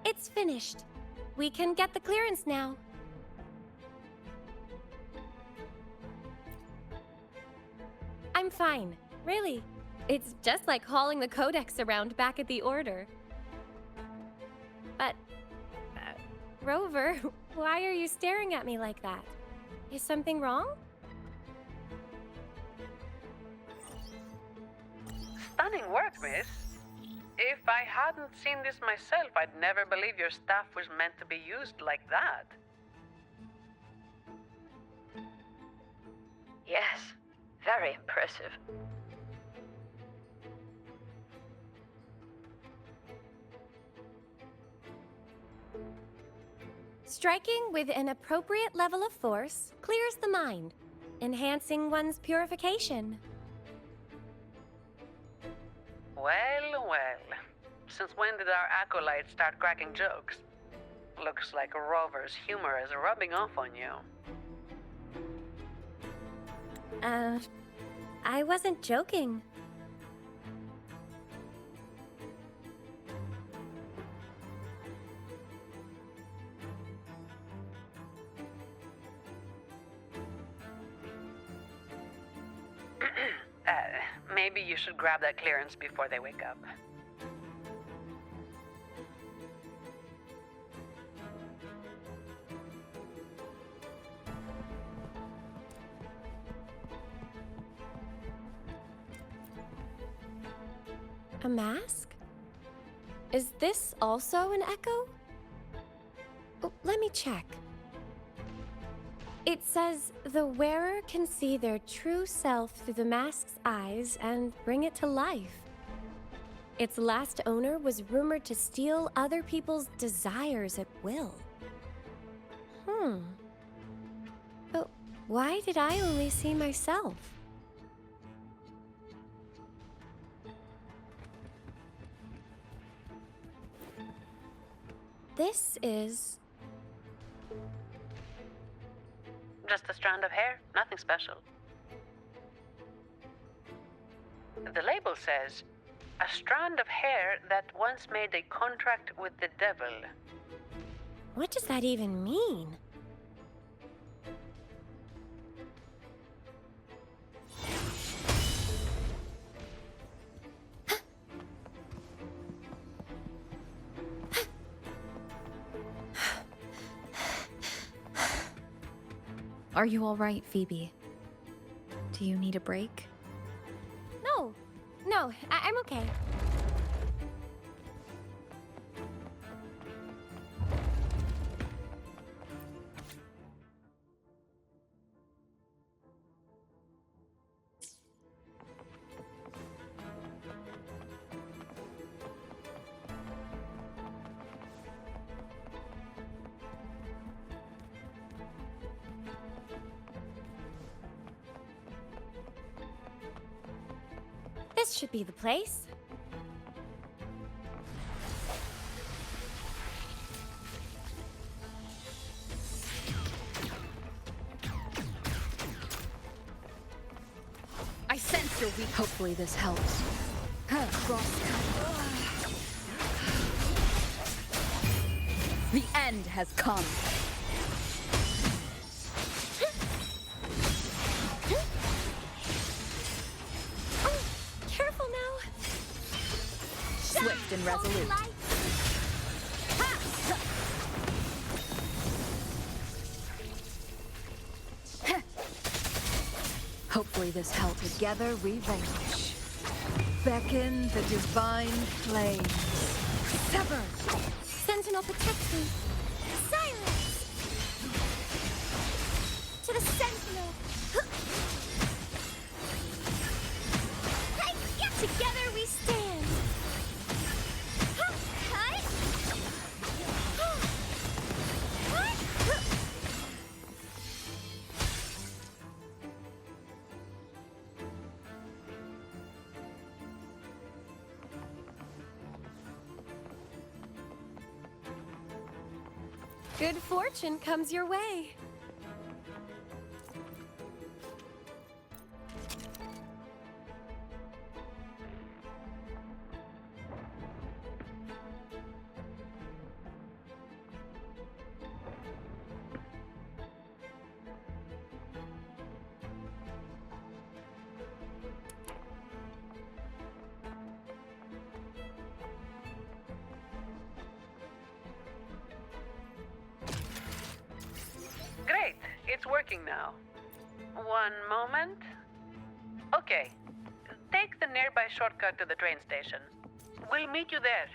It's finished. We can get the clearance now. I'm fine, really. It's just like hauling the codex around back at the Order. But, Rover, why are you staring at me like that? Is something wrong? Stunning work, miss. If I hadn't seen this myself, I'd never believe your staff was meant to be used like that. Yes, very impressive. Striking with an appropriate level of force clears the mind, enhancing one's purification. Well, well. Since when did our acolytes start cracking jokes? Looks like Rover's humor is rubbing off on you. I wasn't joking. Maybe you should grab that clearance before they wake up. A mask? Is this also an echo? Oh, let me check. It says the wearer can see their true self through the mask's eyes and bring it to life. Its last owner was rumored to steal other people's desires at will. But why did I only see myself? This is... Just a strand of hair, nothing special. The label says, a strand of hair that once made a contract with the devil. What does that even mean? Are you all right, Phoebe? Do you need a break? No, I'm okay. This should be the place. I sense your weak. Hopefully this helps. The end has come. Oh, careful now. Swift and resolute. Hopefully this helps. Together we vanquish. Beckon the divine flames. Sever! Sentinel protects me. Silence! To the Sentinel! Together we stand! Good fortune comes your way. Great, it's working now. One moment. Okay, take the nearby shortcut to the train station. We'll meet you there.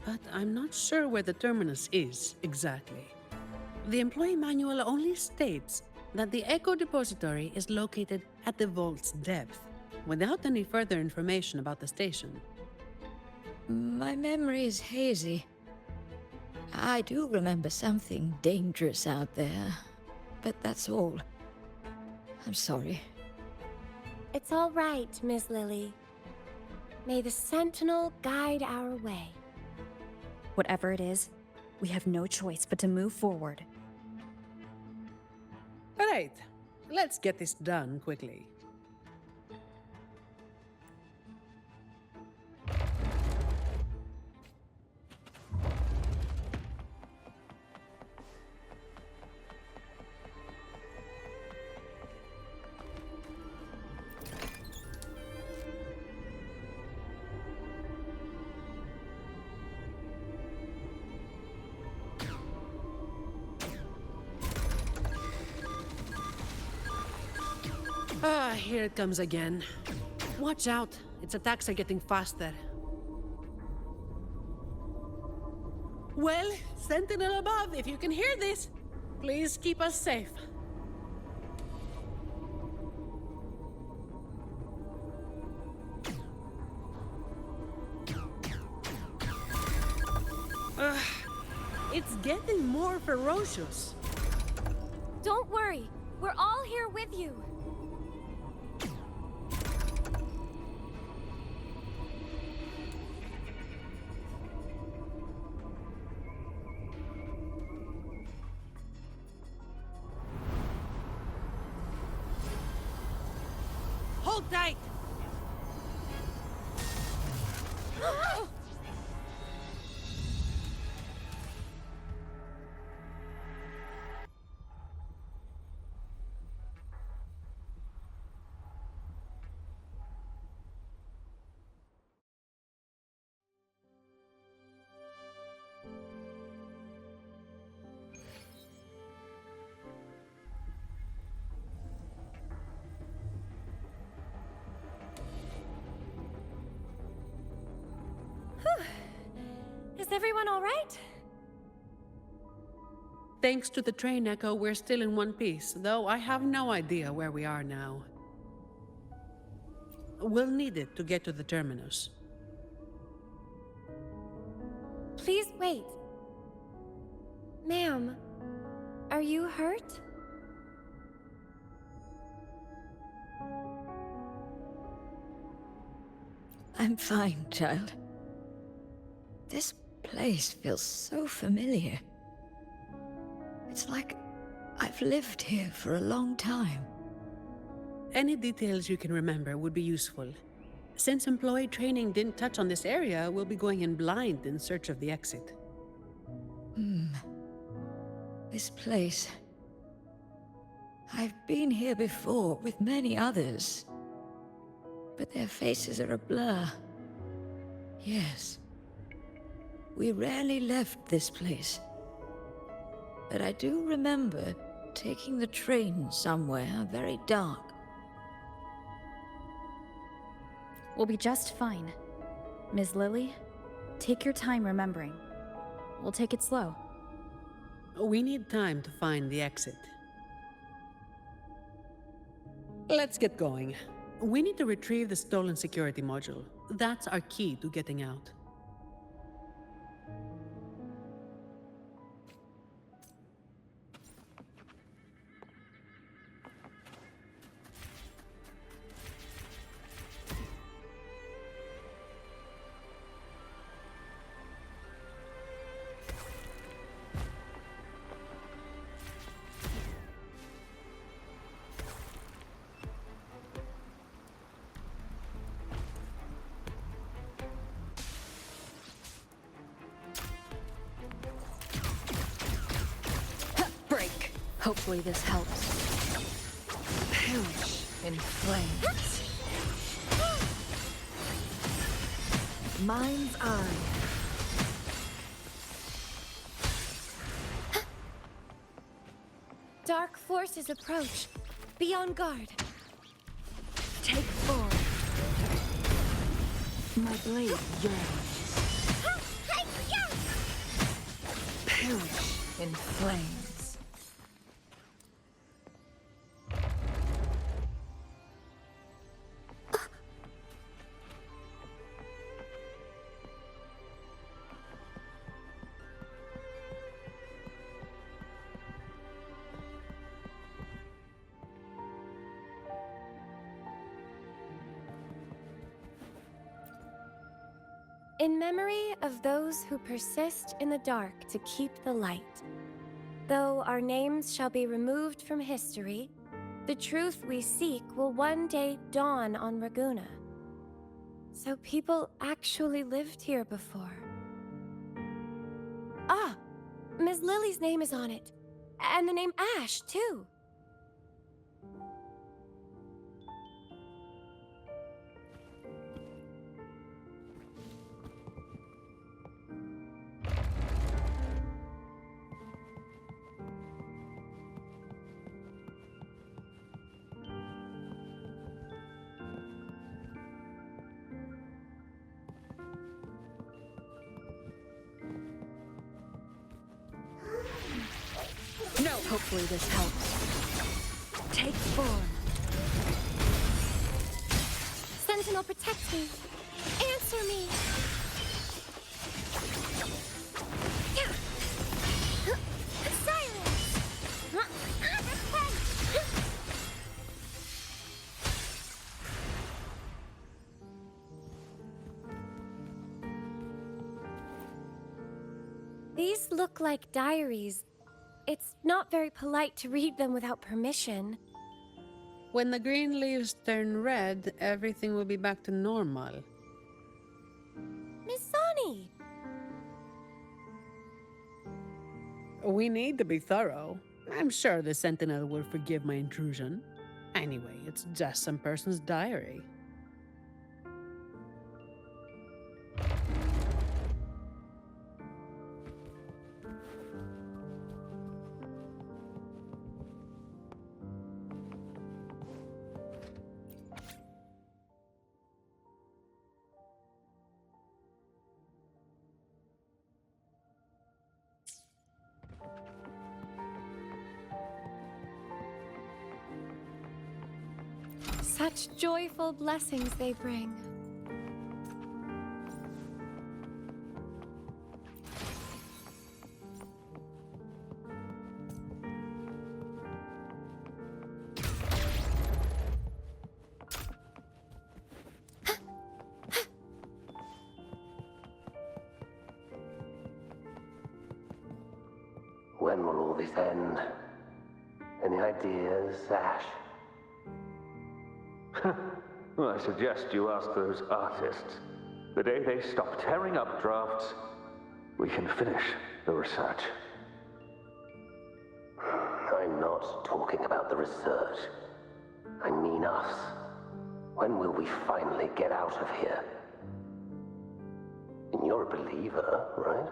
But I'm not sure where the terminus is exactly. The employee manual only states that the Echo Depository is located at the vault's depth, without any further information about the station. My memory is hazy. I do remember something dangerous out there, but that's all. I'm sorry. It's all right, Miss Lily. May the Sentinel guide our way. Whatever it is, we have no choice but to move forward. All right, let's get this done quickly. Ah, here it comes again. Watch out, its attacks are getting faster. Well, Sentinel above, if you can hear this, please keep us safe. It's getting more ferocious. Don't worry, we're all here with you. Hold tight! Is everyone all right? Thanks to the train echo, we're still in one piece, though I have no idea where we are now. We'll need it to get to the terminus. Please wait. Ma'am, are you hurt? I'm fine, child. This place feels so familiar. It's like I've lived here for a long time. Any details you can remember would be useful. Since employee training didn't touch on this area, we'll be going in blind in search of the exit. This place... I've been here before with many others, but their faces are a blur. Yes. We rarely left this place. But I do remember taking the train somewhere very dark. We'll be just fine. Ms. Lily, take your time remembering. We'll take it slow. We need time to find the exit. Let's get going. We need to retrieve the stolen security module. That's our key to getting out. Break. Hopefully this helps. Perish in flames. Mind's eye. Dark forces approach. Be on guard. Take form. My blade yearns. Perish in flames. In memory of those who persist in the dark to keep the light. Though our names shall be removed from history, the truth we seek will one day dawn on Raguna. So people actually lived here before. Ah! Ms. Lily's name is on it. And the name Ash, too. No! Hopefully this helps. Take form. Sentinel, protect me. Answer me. Silence. These look like diaries. It's not very polite to read them without permission. When the green leaves turn red, everything will be back to normal. We need to be thorough. I'm sure the Sentinel will forgive my intrusion. Anyway, it's just some person's diary. Such joyful blessings they bring. When will all this end? Any ideas, Ash? I suggest you ask those artists. The day they stop tearing up drafts, we can finish the research. I'm not talking about the research. I mean us. When will we finally get out of here? And you're a believer, right?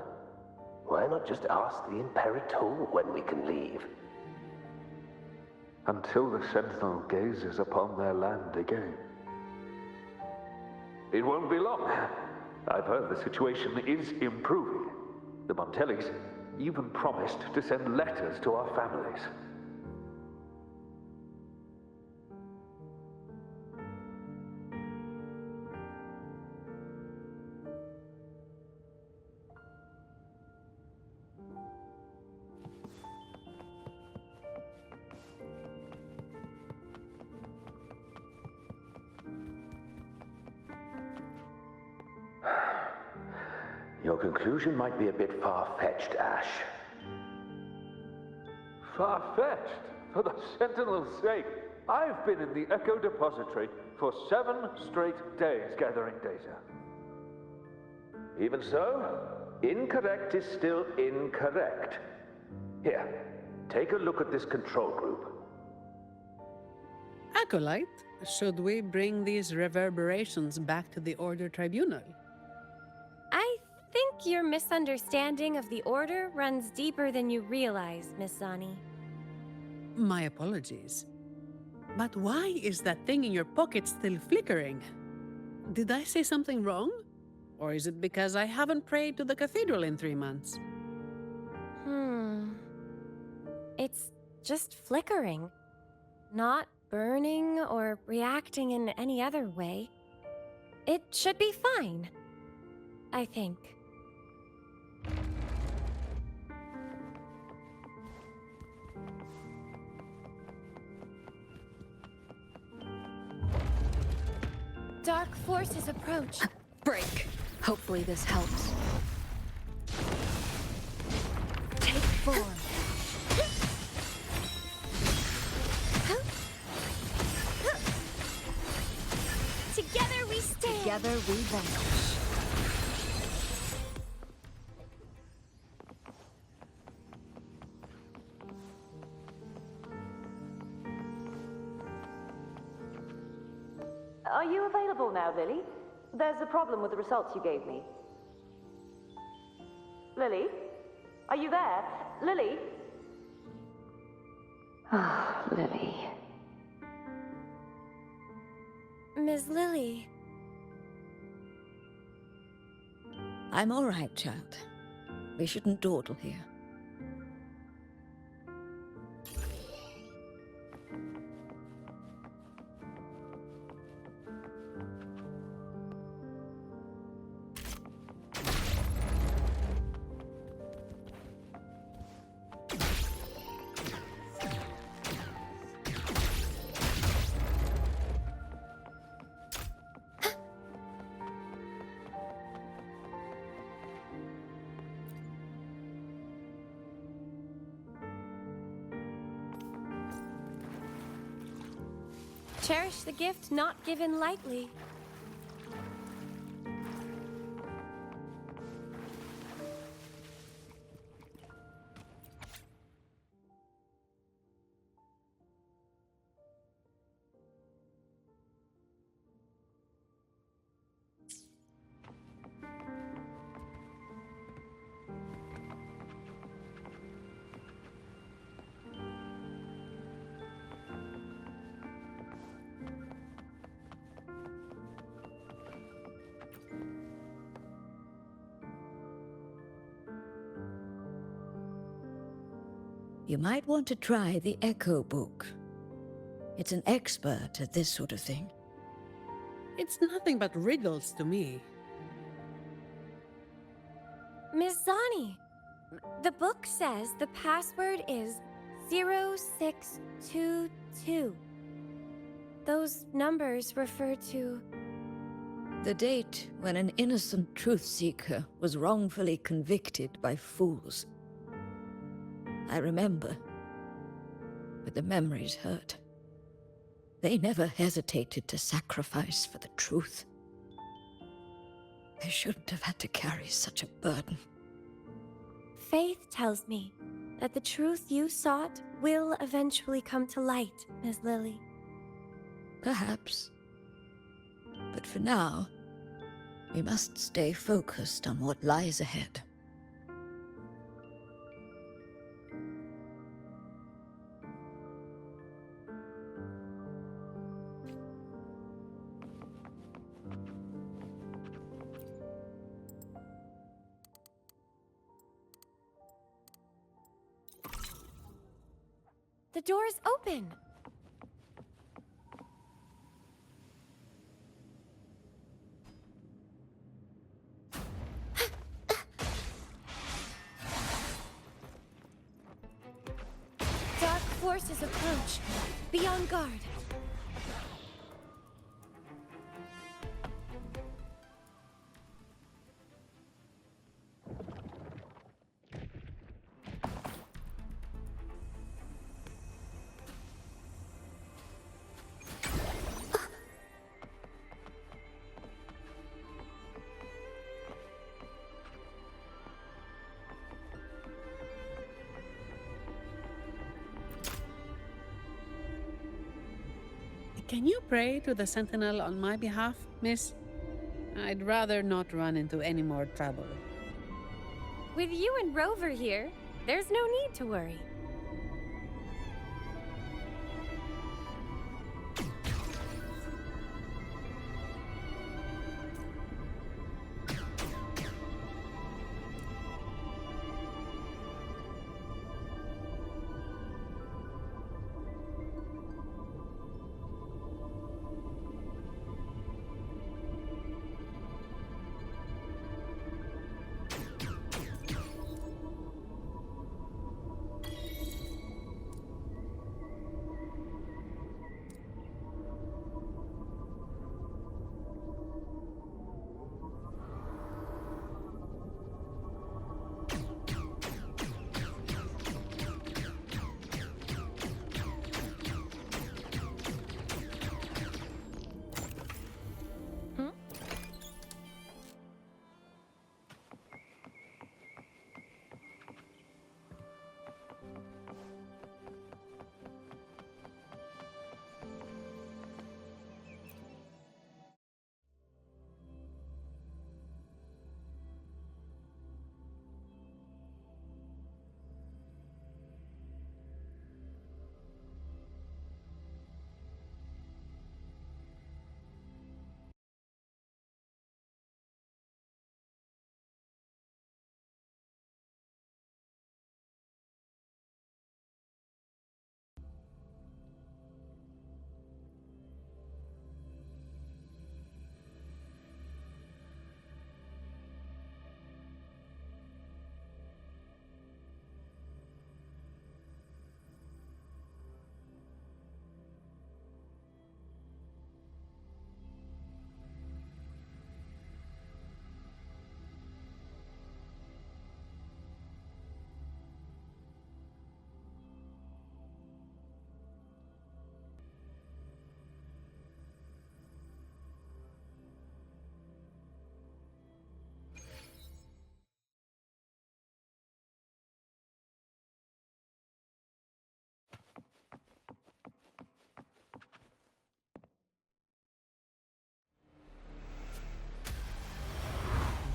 Why not just ask the Imperator when we can leave? Until the Sentinel gazes upon their land again. It won't be long. I've heard the situation is improving. The Montellis even promised to send letters to our families. Your conclusion might be a bit far-fetched, Ash. Far-fetched? For the Sentinel's sake, I've been in the Echo Depository for 7 straight days gathering data. Even so, incorrect is still incorrect. Here, take a look at this control group. Acolyte, should we bring these reverberations back to the Order Tribunal? I think your misunderstanding of the Order runs deeper than you realize, Miss Zani. My apologies. But why is that thing in your pocket still flickering? Did I say something wrong? Or is it because I haven't prayed to the cathedral in 3 months? It's just flickering. Not burning or reacting in any other way. It should be fine, I think. Dark forces approach. Break. Hopefully this helps. Take form. Together we stand. Together we vanquish. Are you available now, Lily? There's a problem with the results you gave me. Lily? Are you there? Lily? Ah, Lily. Ms. Lily. I'm all right, child. We shouldn't dawdle here. Cherish the gift not given lightly. You might want to try the Echo book. It's an expert at this sort of thing. It's nothing but riddles to me. Miss Zani, the book says the password is 0622. Those numbers refer to... The date when an innocent truth seeker was wrongfully convicted by fools. I remember, but the memories hurt. They never hesitated to sacrifice for the truth. They shouldn't have had to carry such a burden. Faith tells me that the truth you sought will eventually come to light, Miss Lily. Perhaps. But for now, we must stay focused on what lies ahead. The door is open. Dark forces approach. Be on guard. Can you pray to the Sentinel on my behalf, miss? I'd rather not run into any more trouble. With you and Rover here, there's no need to worry.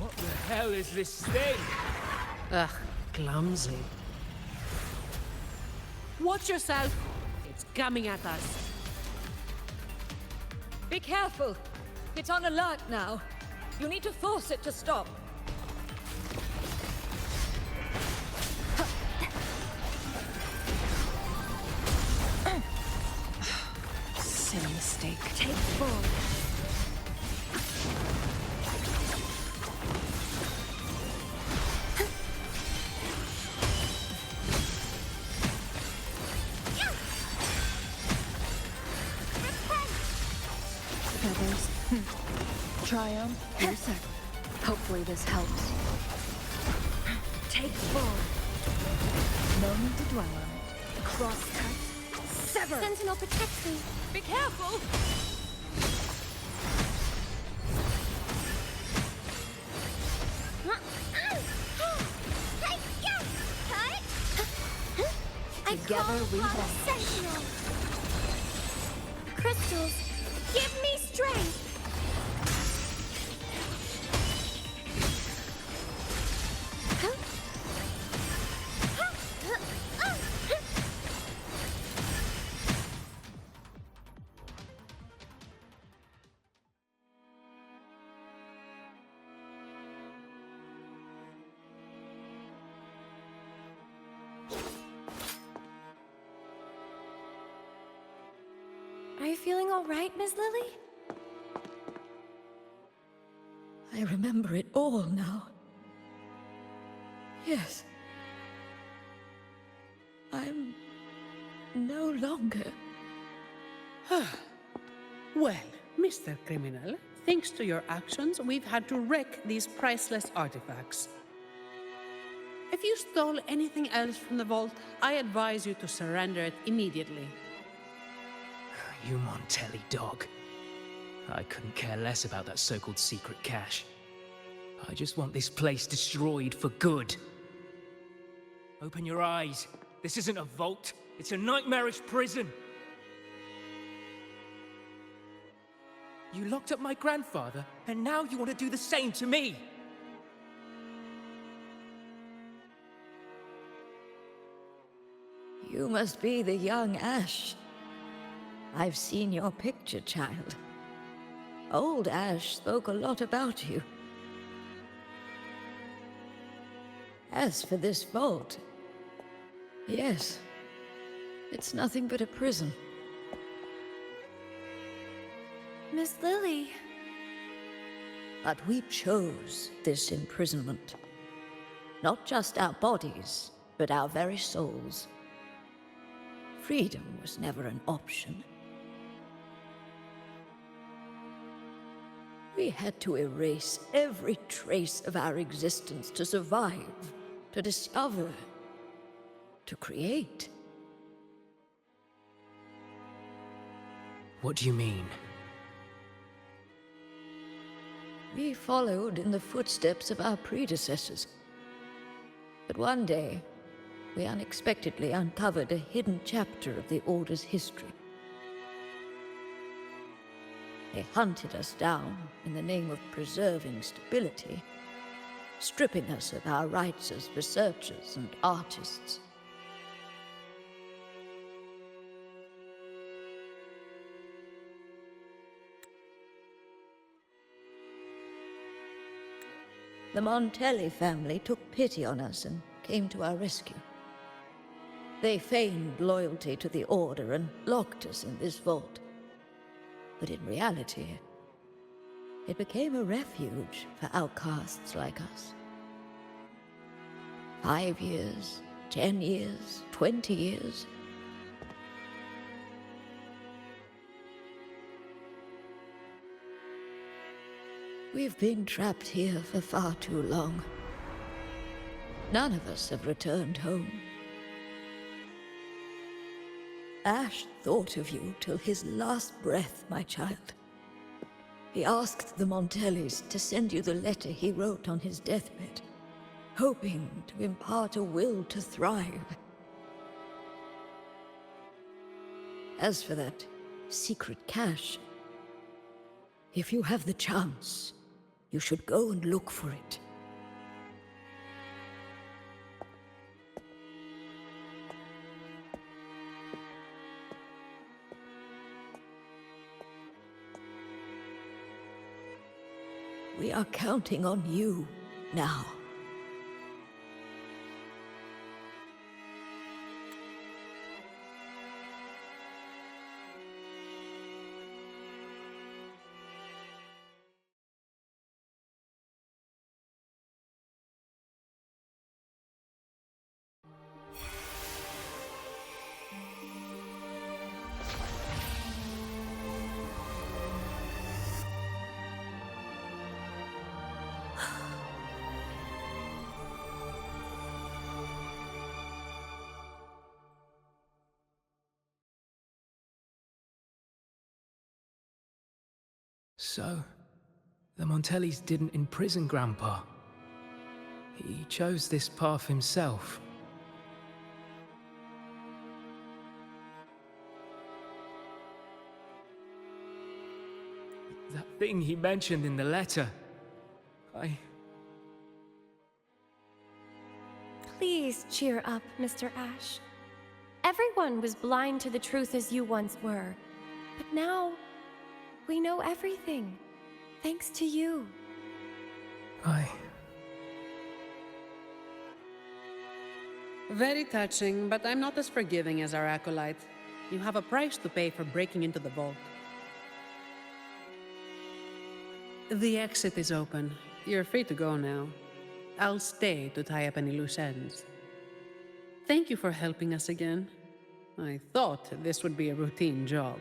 What the hell is this thing? Ugh, clumsy. Watch yourself! It's coming at us. Be careful! It's on alert now. You need to force it to stop. awake. Take full. Feathers. Triumph. Your sec. Hopefully this helps. Take full. No need to dwell on it. Cross cut. Sever. Sentinel, protect me. Be careful! Together we will. Sentinel. Crystals, give me strength. Are you feeling all right, Miss Lily? I remember it all now. Yes. I'm no longer... Well, Mr. Criminal, thanks to your actions, we've had to wreck these priceless artifacts. If you stole anything else from the vault, I advise you to surrender it immediately. You Montelli dog. I couldn't care less about that so-called secret cache. I just want this place destroyed for good. Open your eyes. This isn't a vault. It's a nightmarish prison. You locked up my grandfather, and now you want to do the same to me. You must be the young Ash. I've seen your picture, child. Old Ash spoke a lot about you. As for this vault, yes, it's nothing but a prison. Miss Lily. But we chose this imprisonment. Not just our bodies, but our very souls. Freedom was never an option. We had to erase every trace of our existence to survive, to discover, to create. What do you mean? We followed in the footsteps of our predecessors. But one day, we unexpectedly uncovered a hidden chapter of the Order's history. They hunted us down in the name of preserving stability, stripping us of our rights as researchers and artists. The Montelli family took pity on us and came to our rescue. They feigned loyalty to the Order and locked us in this vault. But in reality, it became a refuge for outcasts like us. 5 years, 10 years, 20 years. We've been trapped here for far too long. None of us have returned home. Ash thought of you till his last breath, my child. He asked the Montellis to send you the letter he wrote on his deathbed, hoping to impart a will to thrive. As for that secret cache, if you have the chance, you should go and look for it. We are counting on you now. So, the Montellis didn't imprison Grandpa. He chose this path himself. That thing he mentioned in the letter. Please cheer up, Mr. Ash. Everyone was blind to the truth as you once were. But now, we know everything. Thanks to you. Very touching, but I'm not as forgiving as our acolyte. You have a price to pay for breaking into the vault. The exit is open. You're free to go now. I'll stay to tie up any loose ends. Thank you for helping us again. I thought this would be a routine job.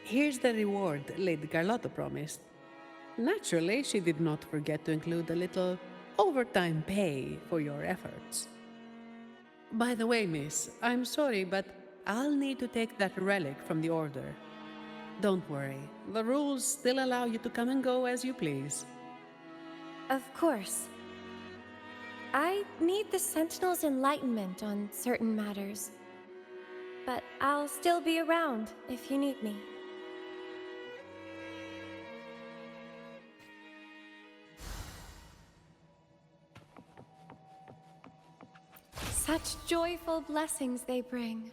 Here's the reward Lady Carlotta promised. Naturally, she did not forget to include a little overtime pay for your efforts. By the way, miss, I'm sorry, but I'll need to take that relic from the Order. Don't worry, the rules still allow you to come and go as you please. Of course. I need the Sentinel's enlightenment on certain matters. But I'll still be around if you need me. Such joyful blessings they bring.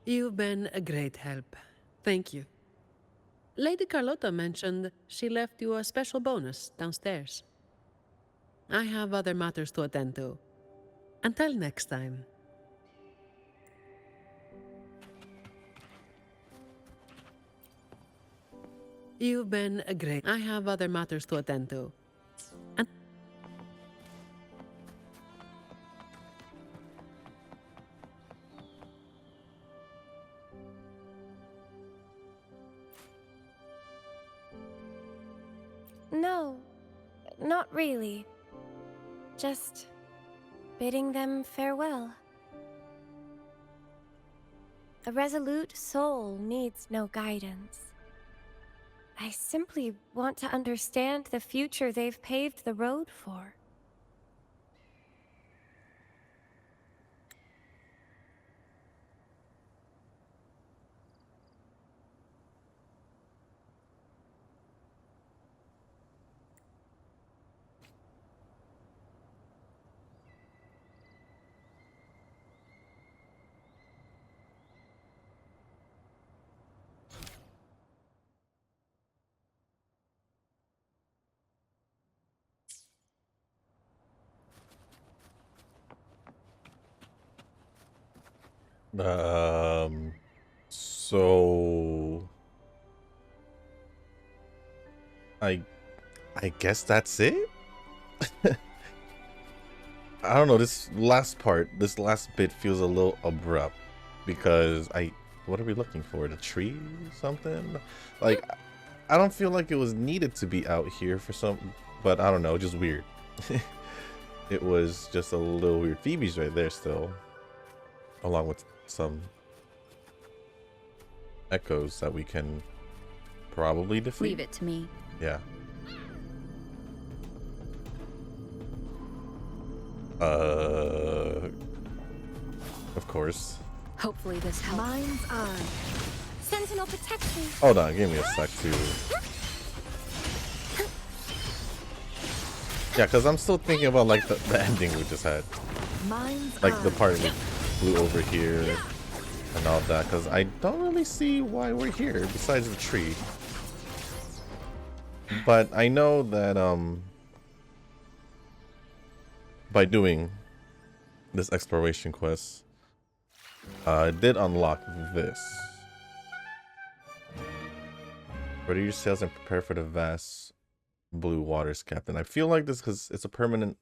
You've been a great help. Thank you. Lady Carlotta mentioned she left you a special bonus downstairs. I have other matters to attend to. Until next time. You've been a great... I have other matters to attend to. No, not really. Just bidding them farewell. A resolute soul needs no guidance. I simply want to understand the future they've paved the road for. So I guess that's it. I don't know, this last bit feels a little abrupt because what are we looking for? The tree or something? Like, I don't feel like it was needed to be out here for some, but I don't know, just weird. It was just a little weird. Phoebe's right there still, along with some echoes that we can probably defeat. Leave it to me. Yeah. Of course. Hopefully this helps. Mind's eye. Sentinel protection. Hold on, give me a sec to... Yeah, because I'm still thinking about like the ending we just had. Mind's Like the eye. part we flew over here and all that, because I don't really see why we're here besides the tree. But I know that by doing this exploration quest, it did unlock this. Ready your sails and prepare for the vast blue waters, Captain. I feel like this because it's a permanent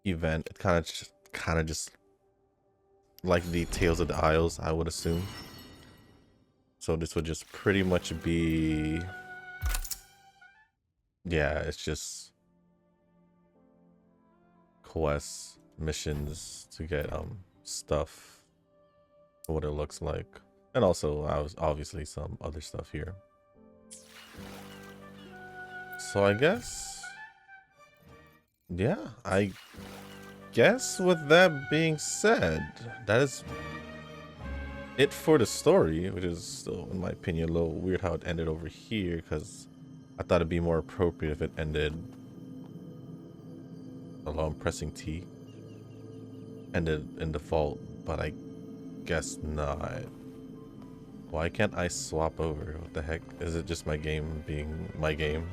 event. It kind of just like the Tales of the Isles, I would assume. So this would just pretty much be, yeah, it's just quests, missions to get stuff, what it looks like, and also obviously some other stuff here. So I guess, yeah, I guess with that being said, that is it for the story, which is still, in my opinion, a little weird how it ended over here, because I thought it'd be more appropriate if it ended, although I'm pressing T, ended in default, but I guess not. Why can't I swap over? What the heck? Is it just my game being my game?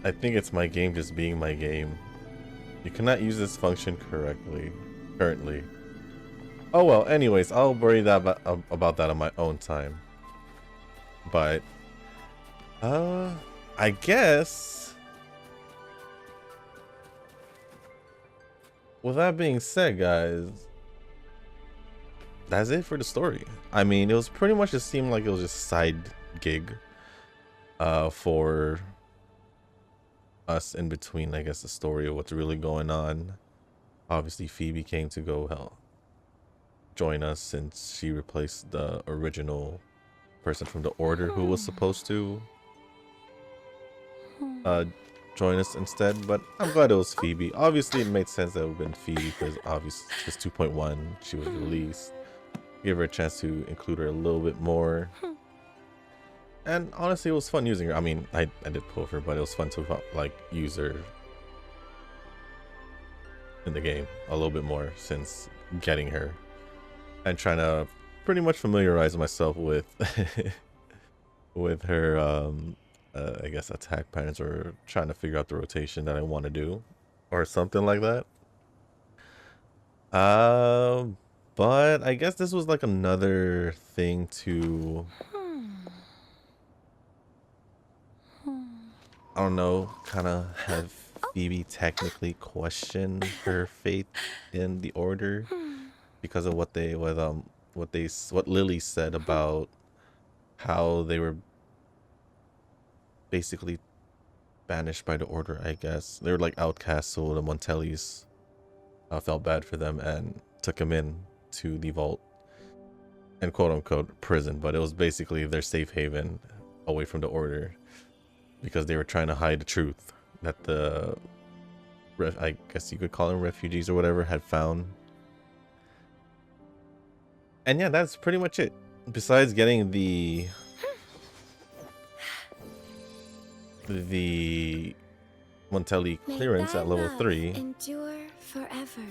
I think it's my game just being my game. You cannot use this function correctly currently. Oh well, anyways, I'll worry that about that on my own time. But I guess with that being said, guys, that's it for the story. I mean, it was pretty much, it seemed like it was just a side gig for us in between, I guess, the story of what's really going on. Obviously Phoebe came to go join us since she replaced the original person from the Order who was supposed to join us instead, but I'm glad it was Phoebe. Obviously it made sense that it would have been Phoebe because obviously it's 2.1, she was released. Give her a chance to include her a little bit more. And honestly, it was fun using her. I mean, I did pull her, but it was fun to like use her in the game a little bit more since getting her, and trying to pretty much familiarize myself with with her I guess attack patterns, or trying to figure out the rotation that I want to do or something like that. But I guess this was like another thing to, I don't know, kind of have Phoebe technically question her faith in the Order because of what Lily said about how they were basically banished by the Order. I guess they were like outcasts, so the Montellis felt bad for them and took him in to the vault and quote unquote prison, but it was basically their safe haven away from the Order because they were trying to hide the truth that the I guess you could call them refugees or whatever had found. And yeah, that's pretty much it. Besides getting the Montelli clearance at level 3, endure forever,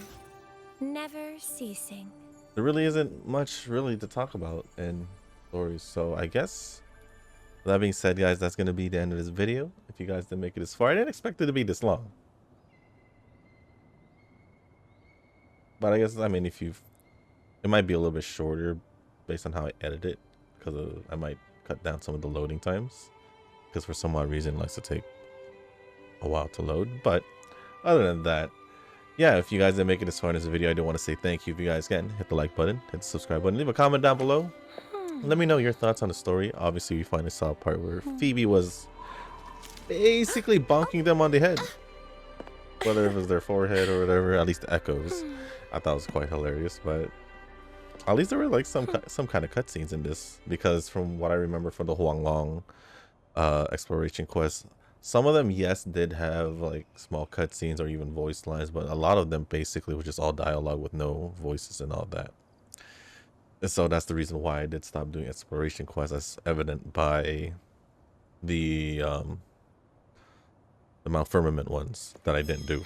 never ceasing. there really isn't much really to talk about in stories. So I guess with that being said, guys, that's going to be the end of this video. If you guys didn't make it this far, I didn't expect it to be this long. But I guess, I mean, it might be a little bit shorter based on how I edit it, because I might cut down some of the loading times, because for some odd reason it likes to take a while to load. But other than that, yeah, if you guys didn't make it this far in this video, I do want to say thank you. If you guys can, hit the like button, hit the subscribe button, leave a comment down below. Let me know your thoughts on the story. Obviously, we finally saw a part where Phoebe was basically bonking them on the head, whether it was their forehead or whatever. At least the echoes, I thought it was quite hilarious. But at least there were like some kind of cutscenes in this, because from what I remember from the Huanglong exploration quest, some of them, yes, did have like small cutscenes or even voice lines, but a lot of them basically was just all dialogue with no voices and all that. And so that's the reason why I did stop doing exploration quests, as evident by the Mount Firmament ones that I didn't do.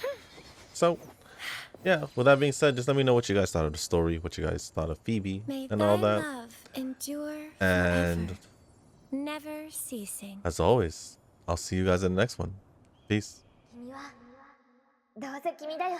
So yeah, with that being said, just let me know what you guys thought of the story, what you guys thought of Phoebe and all that. Love endure and forever, never ceasing. As always, I'll see you guys in the next one. Peace. 君はどうせ君だよ。